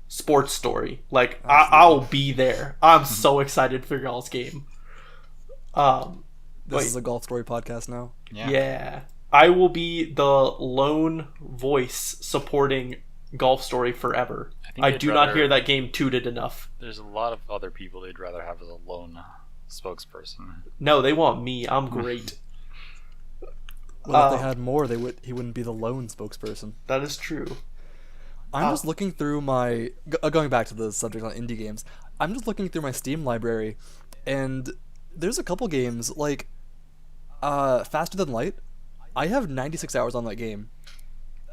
Sports Story. Like, I'll be there. I'm so excited for y'all's game. This is a Golf Story podcast now. Yeah. I will be the lone voice supporting Golf Story forever. I do not hear that game tooted enough. There's a lot of other people they'd rather have as a lone spokesperson. No, they want me. I'm great. Well, if they had more, he wouldn't be the lone spokesperson. That is true. I'm just looking through my... Going back to the subject on indie games, I'm just looking through my Steam library, and there's a couple games, like Faster Than Light. I have 96 hours on that game.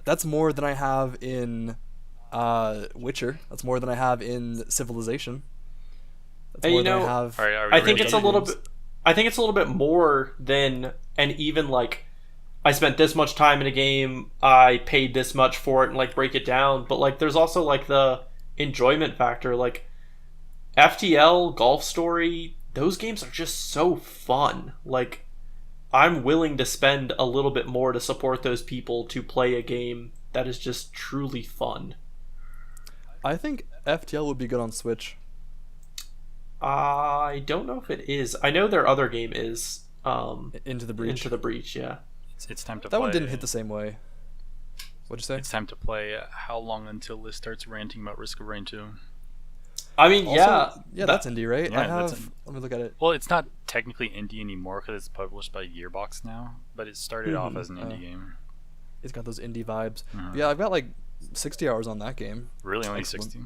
That's more than I have in Witcher. That's more than I have in Civilization. That's more than I have... I think it's a little bit... I think it's a little bit more than... And even, like... I spent this much time in a game, I paid this much for it, and like break it down. But like, there's also like the enjoyment factor. Like FTL, Golf Story, those games are just so fun. Like, I'm willing to spend a little bit more to support those people to play a game that is just truly fun. I think FTL would be good on Switch. I don't know if it is. I know their other game is Into the Breach. Into the Breach, yeah. It's time to that play. one didn't hit the same way. What'd you say? It's time to play How Long Until Liz starts ranting about Risk of Rain 2. I mean, also, that's indie, right? Yeah, let me look at it. Well, it's not technically indie anymore because it's published by Gearbox now, but it started off as an indie game. It's got those indie vibes. Yeah, I've got like 60 hours on that game. Really, only 60?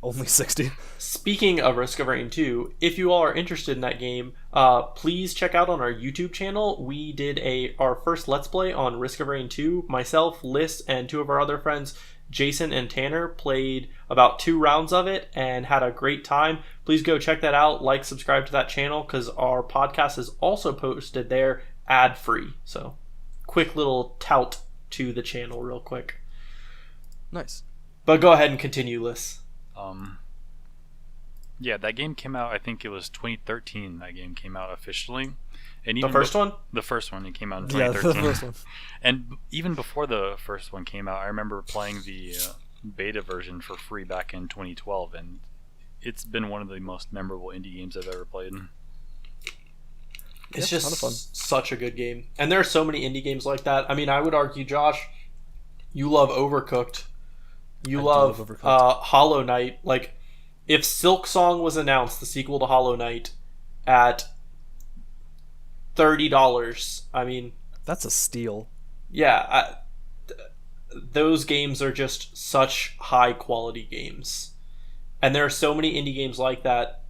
Only 60. Speaking of Risk of Rain 2, if you all are interested in that game, please check out on our YouTube channel. We did our first Let's Play on Risk of Rain 2. Myself, Liz, and two of our other friends, Jason and Tanner, played about 2 rounds of it and had a great time. Please go check that out. Like, subscribe to that channel, because our podcast is also posted there ad-free. So, quick little tout to the channel real quick. Nice. But go ahead and continue, Liz. Yeah, that game came out, I think it was 2013 that game came out officially. And The first one? The first one, it came out in Yeah, 2013. the first one. And even before the first one came out, I remember playing the beta version for free back in 2012, and it's been one of the most memorable indie games I've ever played. It's Yeah, just ton of fun. such a good game. And there are so many indie games like that. I mean, I would argue, Josh, you love Overcooked. You I do love love Overcooked. Hollow Knight. Like, if Silk Song was announced, the sequel to Hollow Knight, at $30, I mean... That's a steal. Yeah, those games are just such high-quality games. And there are so many indie games like that.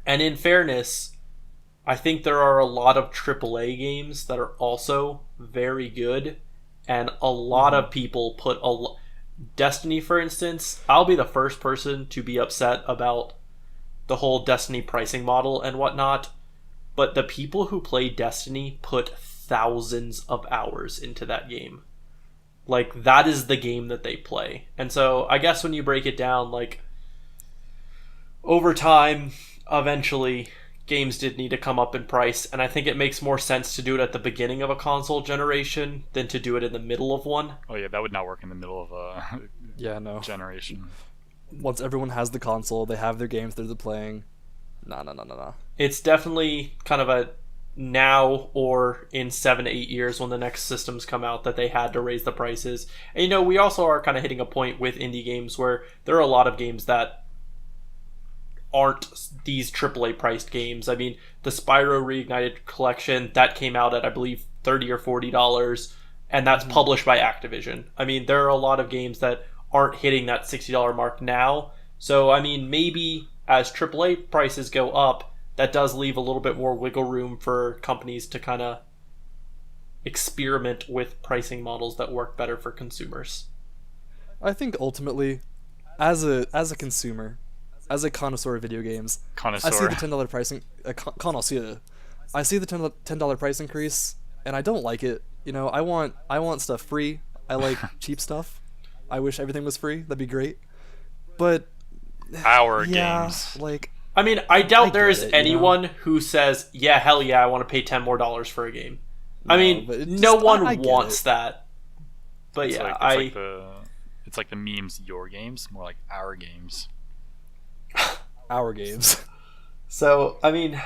And in fairness, I think there are a lot of AAA games that are also very good. And a lot of people put Destiny, for instance, I'll be the first person to be upset about the whole Destiny pricing model and whatnot, but the people who play Destiny put thousands of hours into that game. Like, that is the game that they play. And so I guess when you break it down, like, over time, eventually, games did need to come up in price, and I think it makes more sense to do it at the beginning of a console generation than to do it in the middle of one. Oh yeah, that would not work in the middle of a Yeah, no. generation. Once everyone has the console, they have their games they're playing. Nah. It's definitely kind of a now or in 7 to 8 years when the next systems come out that they had to raise the prices. And we also are kind of hitting a point with indie games where there are a lot of games that aren't these AAA priced games. I mean, the Spyro Reignited collection that came out at I believe $30 or $40, and that's published by Activision. I mean, there are a lot of games that aren't hitting that $60 mark now. So I mean, maybe as AAA prices go up, that does leave a little bit more wiggle room for companies to kind of experiment with pricing models that work better for consumers. I think ultimately, as a consumer, as a connoisseur of video games, Connoisseur. I see the $10 pricing connoisseur. I see the $10 price increase, and I don't like it. I want stuff free. I like cheap stuff. I wish everything was free. That'd be great. But Our yeah, games. like I mean, I doubt I there get is it, anyone who says, yeah, hell yeah, I want to pay $10 more for a game. I No, mean, but it no just- one I get wants it. that. But It's yeah, it's like the memes, your games, more like our games. our games. So, I mean,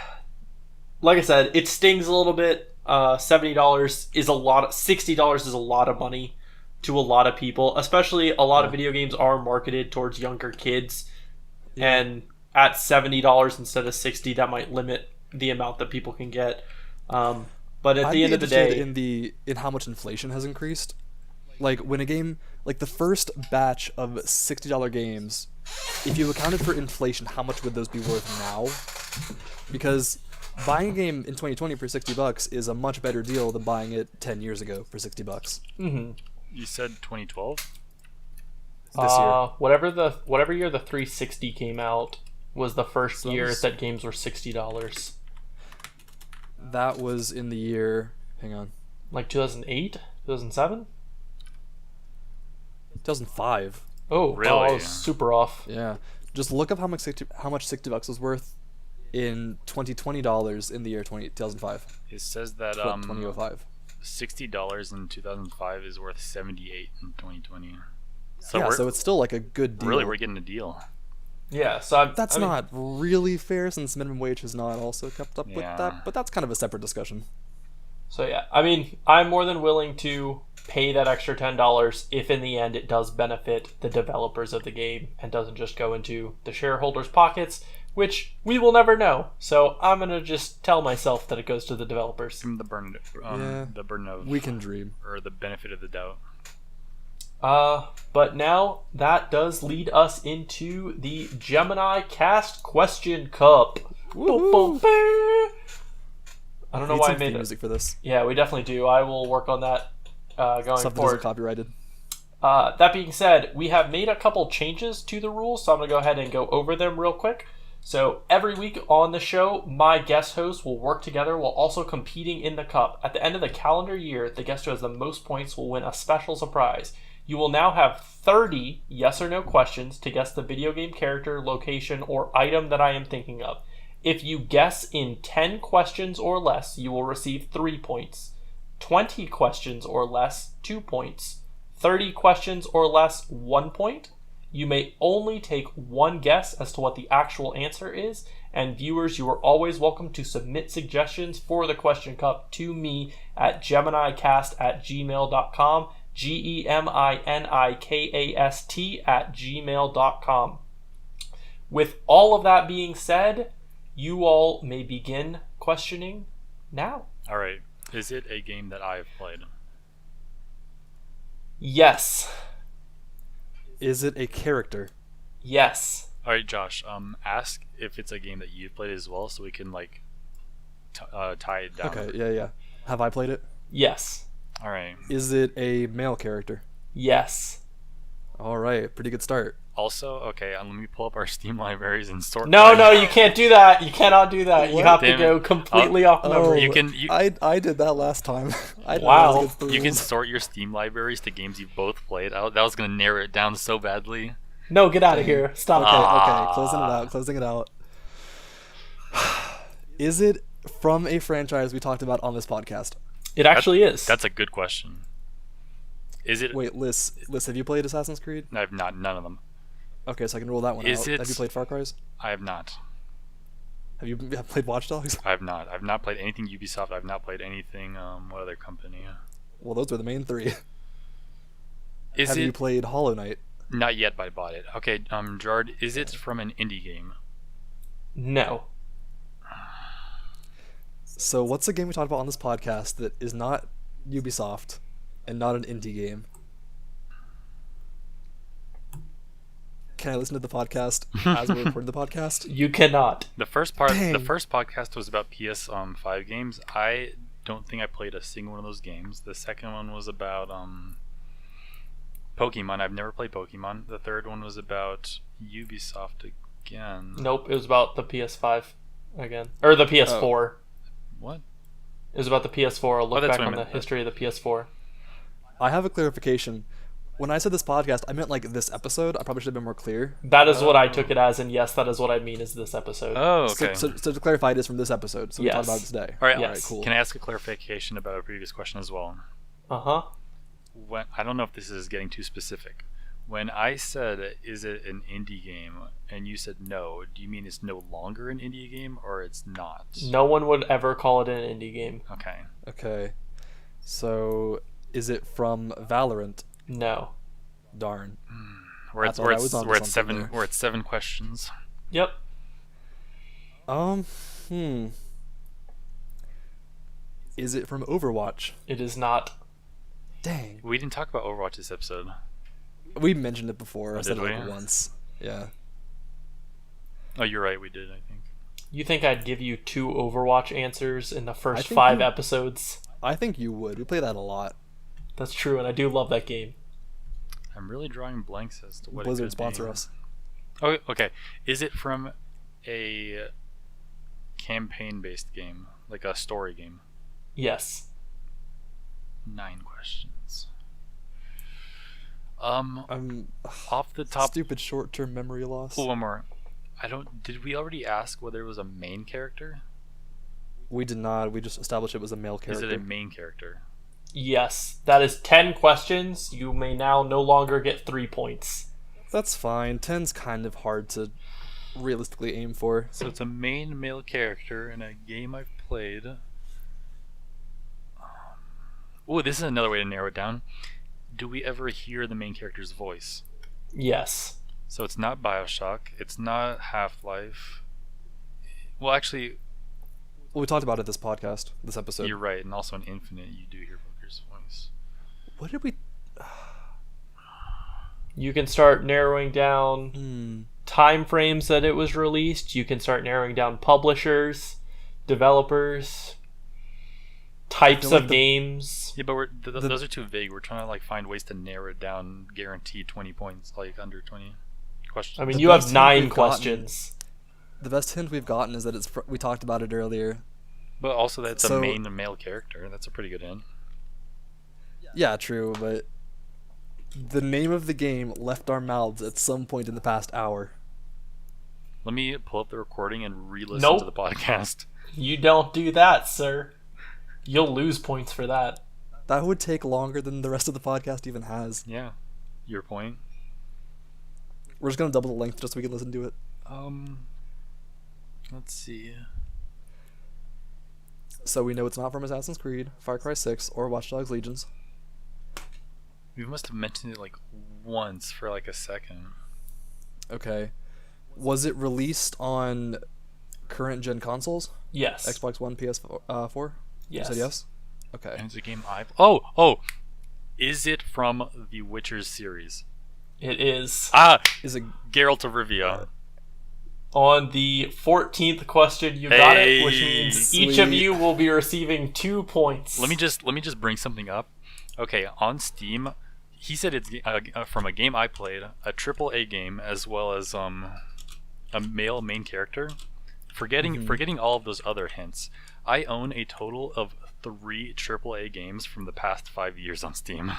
like I said, it stings a little bit. $70 is a lot. $60 is a lot of money to a lot of people, especially a lot of video games are marketed towards younger kids. And at $70 instead of $60, that might limit the amount that people can get. But at I'd the be end of the interested day, in how much inflation has increased. Like when a game, like the first batch of $60 games, if you accounted for inflation, how much would those be worth now? Because buying a game in 2020 for $60 is a much better deal than buying it 10 years ago for $60. You said 2012? This year. whatever year the 360 came out was the first So year was- that games were $60. That was in the year. Hang on. Like 2008, 2007. 2005. Oh, Really? wow, I was super off. Yeah. Just look up how much $60 was worth in $2020 in the year 2005. It says that 2005. $60 in 2005 is worth 78 in 2020. So Yeah, we're so it's still like a good deal. really we're getting a deal. Yeah, so That's not really fair since minimum wage has not also kept up with Yeah. that, but that's kind of a separate discussion. So yeah, I mean, I'm more than willing to pay that extra $10 if in the end it does benefit the developers of the game and doesn't just go into the shareholders' pockets, which we will never know. So I'm gonna just tell myself that it goes to the developers. The burden, the burden of We can dream. or the benefit of the doubt. But now that does lead us into the Gemini Kast Question Cup. Woohoo! I don't know Need why I some made theme it. music for this. Yeah, we definitely do. I will work on that going Stuff that isn't forward. copyrighted. That being said, we have made a couple changes to the rules, so I'm going to go ahead and go over them real quick. So every week on the show, my guest hosts will work together while also competing in the cup. At the end of the calendar year, the guest who has the most points will win a special surprise. You will now have 30 yes or no questions to guess the video game character, location, or item that I am thinking of. If you guess in 10 questions or less, you will receive 3 points. 20 questions or less, 2 points. 30 questions or less, 1 point. You may only take one guess as to what the actual answer is, and viewers, you are always welcome to submit suggestions for the Question Cup to me at geminikast@gmail.com, GEMINIKAST@gmail.com. With all of that being said, you all may begin questioning now. All right. Is it a game that I've played? Yes. Is it a character? Yes. All right, Josh. Ask if it's a game that you've played as well, so we can tie it down. Okay, yeah. Have I played it? Yes. All right. Is it a male character? Yes. All right, pretty good start. Also, okay, let me pull up our Steam libraries and sort. No, you can't do that. You cannot do that. You What? have to Damn go it. completely off memory. You can- I did that last time. I didn't Wow. know against the You can rules. sort your Steam libraries to games you've both played. That was gonna narrow it down so badly. No, get out of here. Stop. Okay, Ah. closing it out. Is it from a franchise we talked about on this podcast? It actually is. That's a good question. Is it? Wait, Liz, have you played Assassin's Creed? I've not. None of them. Okay, so I can rule that one Is out. it- Have you played Far Cry's? I have not. Have you played Watch Dogs? I have not. I've not played anything Ubisoft. I've not played anything. What other company? Well, those are the main three. Is Have it? you played Hollow Knight? Not yet, but I bought it. Okay, Gerard, is it from an indie game? No. So what's a game we talked about on this podcast that is not Ubisoft and not an indie game? Can I listen to the podcast as we record the podcast? You cannot. The first part, Dang. the first podcast was about PS5 games. I don't think I played a single one of those games. The second one was about Pokemon. I've never played Pokemon. The third one was about Ubisoft again. Nope, it was about the PS5 again. Or the PS4. What? It was about the PS4. I'll look that's back what I on the meant. history of the PS4. I have a clarification. When I said this podcast, I meant like this episode. I probably should have been more clear. That is what I took it as, and yes, that is what I mean is this episode. Oh, okay. So to clarify, it is from this episode. So we talked about it today. All right, Yes. Cool. Can I ask a clarification about a previous question as well? Uh-huh. I don't know if this is getting too specific. When I said, is it an indie game, and you said no, do you mean it's no longer an indie game, or it's not? No one would ever call it an indie game. Okay. Okay. So is it from Valorant? No. Darn. We're I at, thought we're I at, was onto we're at something seven. there. We're at 7 questions. Yep. Is it from Overwatch? It is not. Dang. We didn't talk about Overwatch this episode. We mentioned it before. I said did it like we? once. Yeah. Oh, you're right. We did. I think. You think I'd give you 2 Overwatch answers in the first think 5 you- episodes? I think you would. We play that a lot. That's true, and I do love that game. I'm really drawing blanks as to what it Blizzard could sponsor be. us. Oh, okay. Is it from a campaign-based game, like a story game? Yes. 9 questions. I'm Off the top. stupid short-term memory loss. Oh, one more. I don't. Did we already ask whether it was a main character? We did not. We just established it was a male Is character. it a main character? Yes. That is 10 questions. You may now no longer get 3 points. That's fine. 10's kind of hard to realistically aim for. So it's a main male character in a game I've played. Oh, this is another way to narrow it down. Do we ever hear the main character's voice? Yes. So it's not BioShock. It's not Half-Life. Well, actually, Well, we talked about it this podcast, this episode. you're right. And also in Infinite, you do hear Booker's voice. What did we... You can start narrowing down time frames that it was released. You can start narrowing down publishers, developers, types feel of like games. Yeah, but those are too vague. We're trying to like find ways to narrow it down, guarantee 20 points, like under 20 questions. I mean, The you have best hint 9 we've gotten- questions. The best hint we've gotten is that we talked about it earlier. But also that it's a So- main male character. That's a pretty good hint. Yeah, true, but the name of the game left our mouths at some point in the past hour. Let me pull up the recording and re-listen Nope. to the podcast. You don't do that, sir. You'll lose points for that. That would take longer than the rest of the podcast even has. Yeah, your point. We're just gonna double the length just so we can listen to it. Let's see. So we know it's not from Assassin's Creed, Far Cry 6, or Watch Dogs Legions. We must have mentioned it like once for like a second. Okay. Was it released on current gen consoles? Yes. Xbox One, PS4? Yes. You said yes? Okay. And it's a game I've. Oh! Is it from the Witcher's series? It is. Ah, Is it... Geralt of Rivia. On the 14th question, you got it, which Hey. means each of Sweet. you will be receiving 2 points. Let me just bring something up. Okay, on Steam, he said it's from a game I played, a AAA game, as well as a male main character. Forgetting all of those other hints, I own a total of 3 AAA games from the past 5 years on Steam.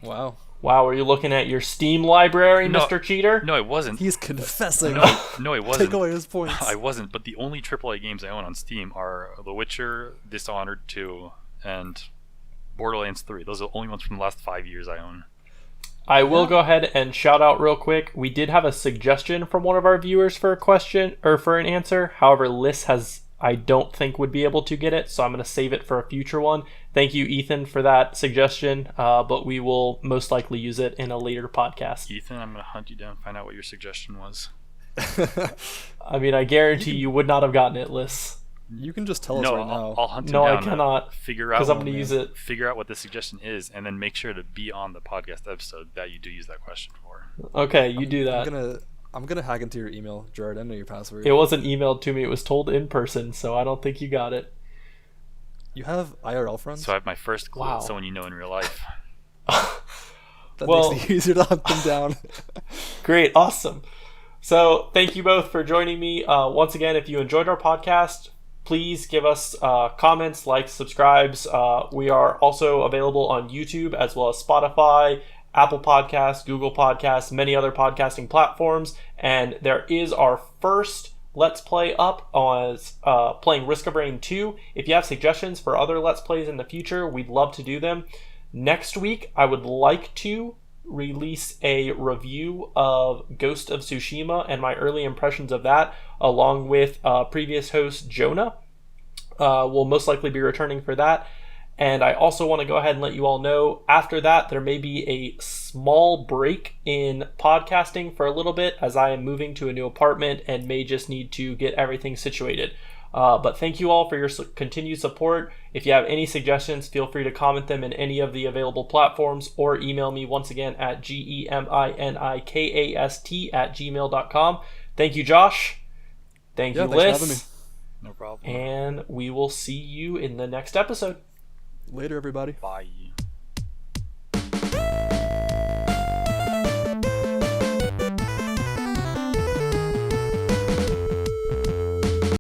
Wow. Wow, are you looking at your Steam library, No. Mr. Cheater? No, I wasn't. He's confessing. No, I wasn't. Take away his points. I wasn't. But the only AAA games I own on Steam are The Witcher, Dishonored 2, and Borderlands 3. Those are the only ones from the last 5 years I own. I will go ahead and shout out real quick. We did have a suggestion from one of our viewers for a question or for an answer. However, Liz has, I don't think, would be able to get it, so I'm going to save it for a future one. Thank you, Ethan, for that suggestion, but we will most likely use it in a later podcast. Ethan, I'm going to hunt you down and find out what your suggestion was. I mean, I guarantee you would not have gotten it, Liz. You can just tell us No, right now. I'll hunt him No, down. I cannot, Figure out because I'm going to use it. Figure out what the suggestion is, and then make sure to be on the podcast episode that you do use that question for. Okay, you do that. I'm gonna hack into your email, Jared. I know your password. It wasn't emailed to me. It was told in person, so I don't think you got it. You have IRL friends? So I have my first clue Wow. at someone you know in real life. That Well- makes it easier to hunt them down. Great, awesome. So thank you both for joining me. Once again, if you enjoyed our podcast, please give us comments, likes, subscribes. We are also available on YouTube as well as Spotify, Apple Podcasts, Google Podcasts, many other podcasting platforms. And there is our first Let's Play up on playing Risk of Rain 2. If you have suggestions for other Let's Plays in the future, we'd love to do them. Next week, I would like to release a review of Ghost of Tsushima and my early impressions of that, along with previous host Jonah. We'll most likely be returning for that. And I also want to go ahead and let you all know, after that, there may be a small break in podcasting for a little bit, as I am moving to a new apartment and may just need to get everything situated. But thank you all for your continued support. If you have any suggestions, feel free to comment them in any of the available platforms or email me once again at geminikast@gmail.com. Thank you, Josh. Thank you, Thanks for having me. Liz. No problem. And we will see you in the next episode. Later, everybody. Bye.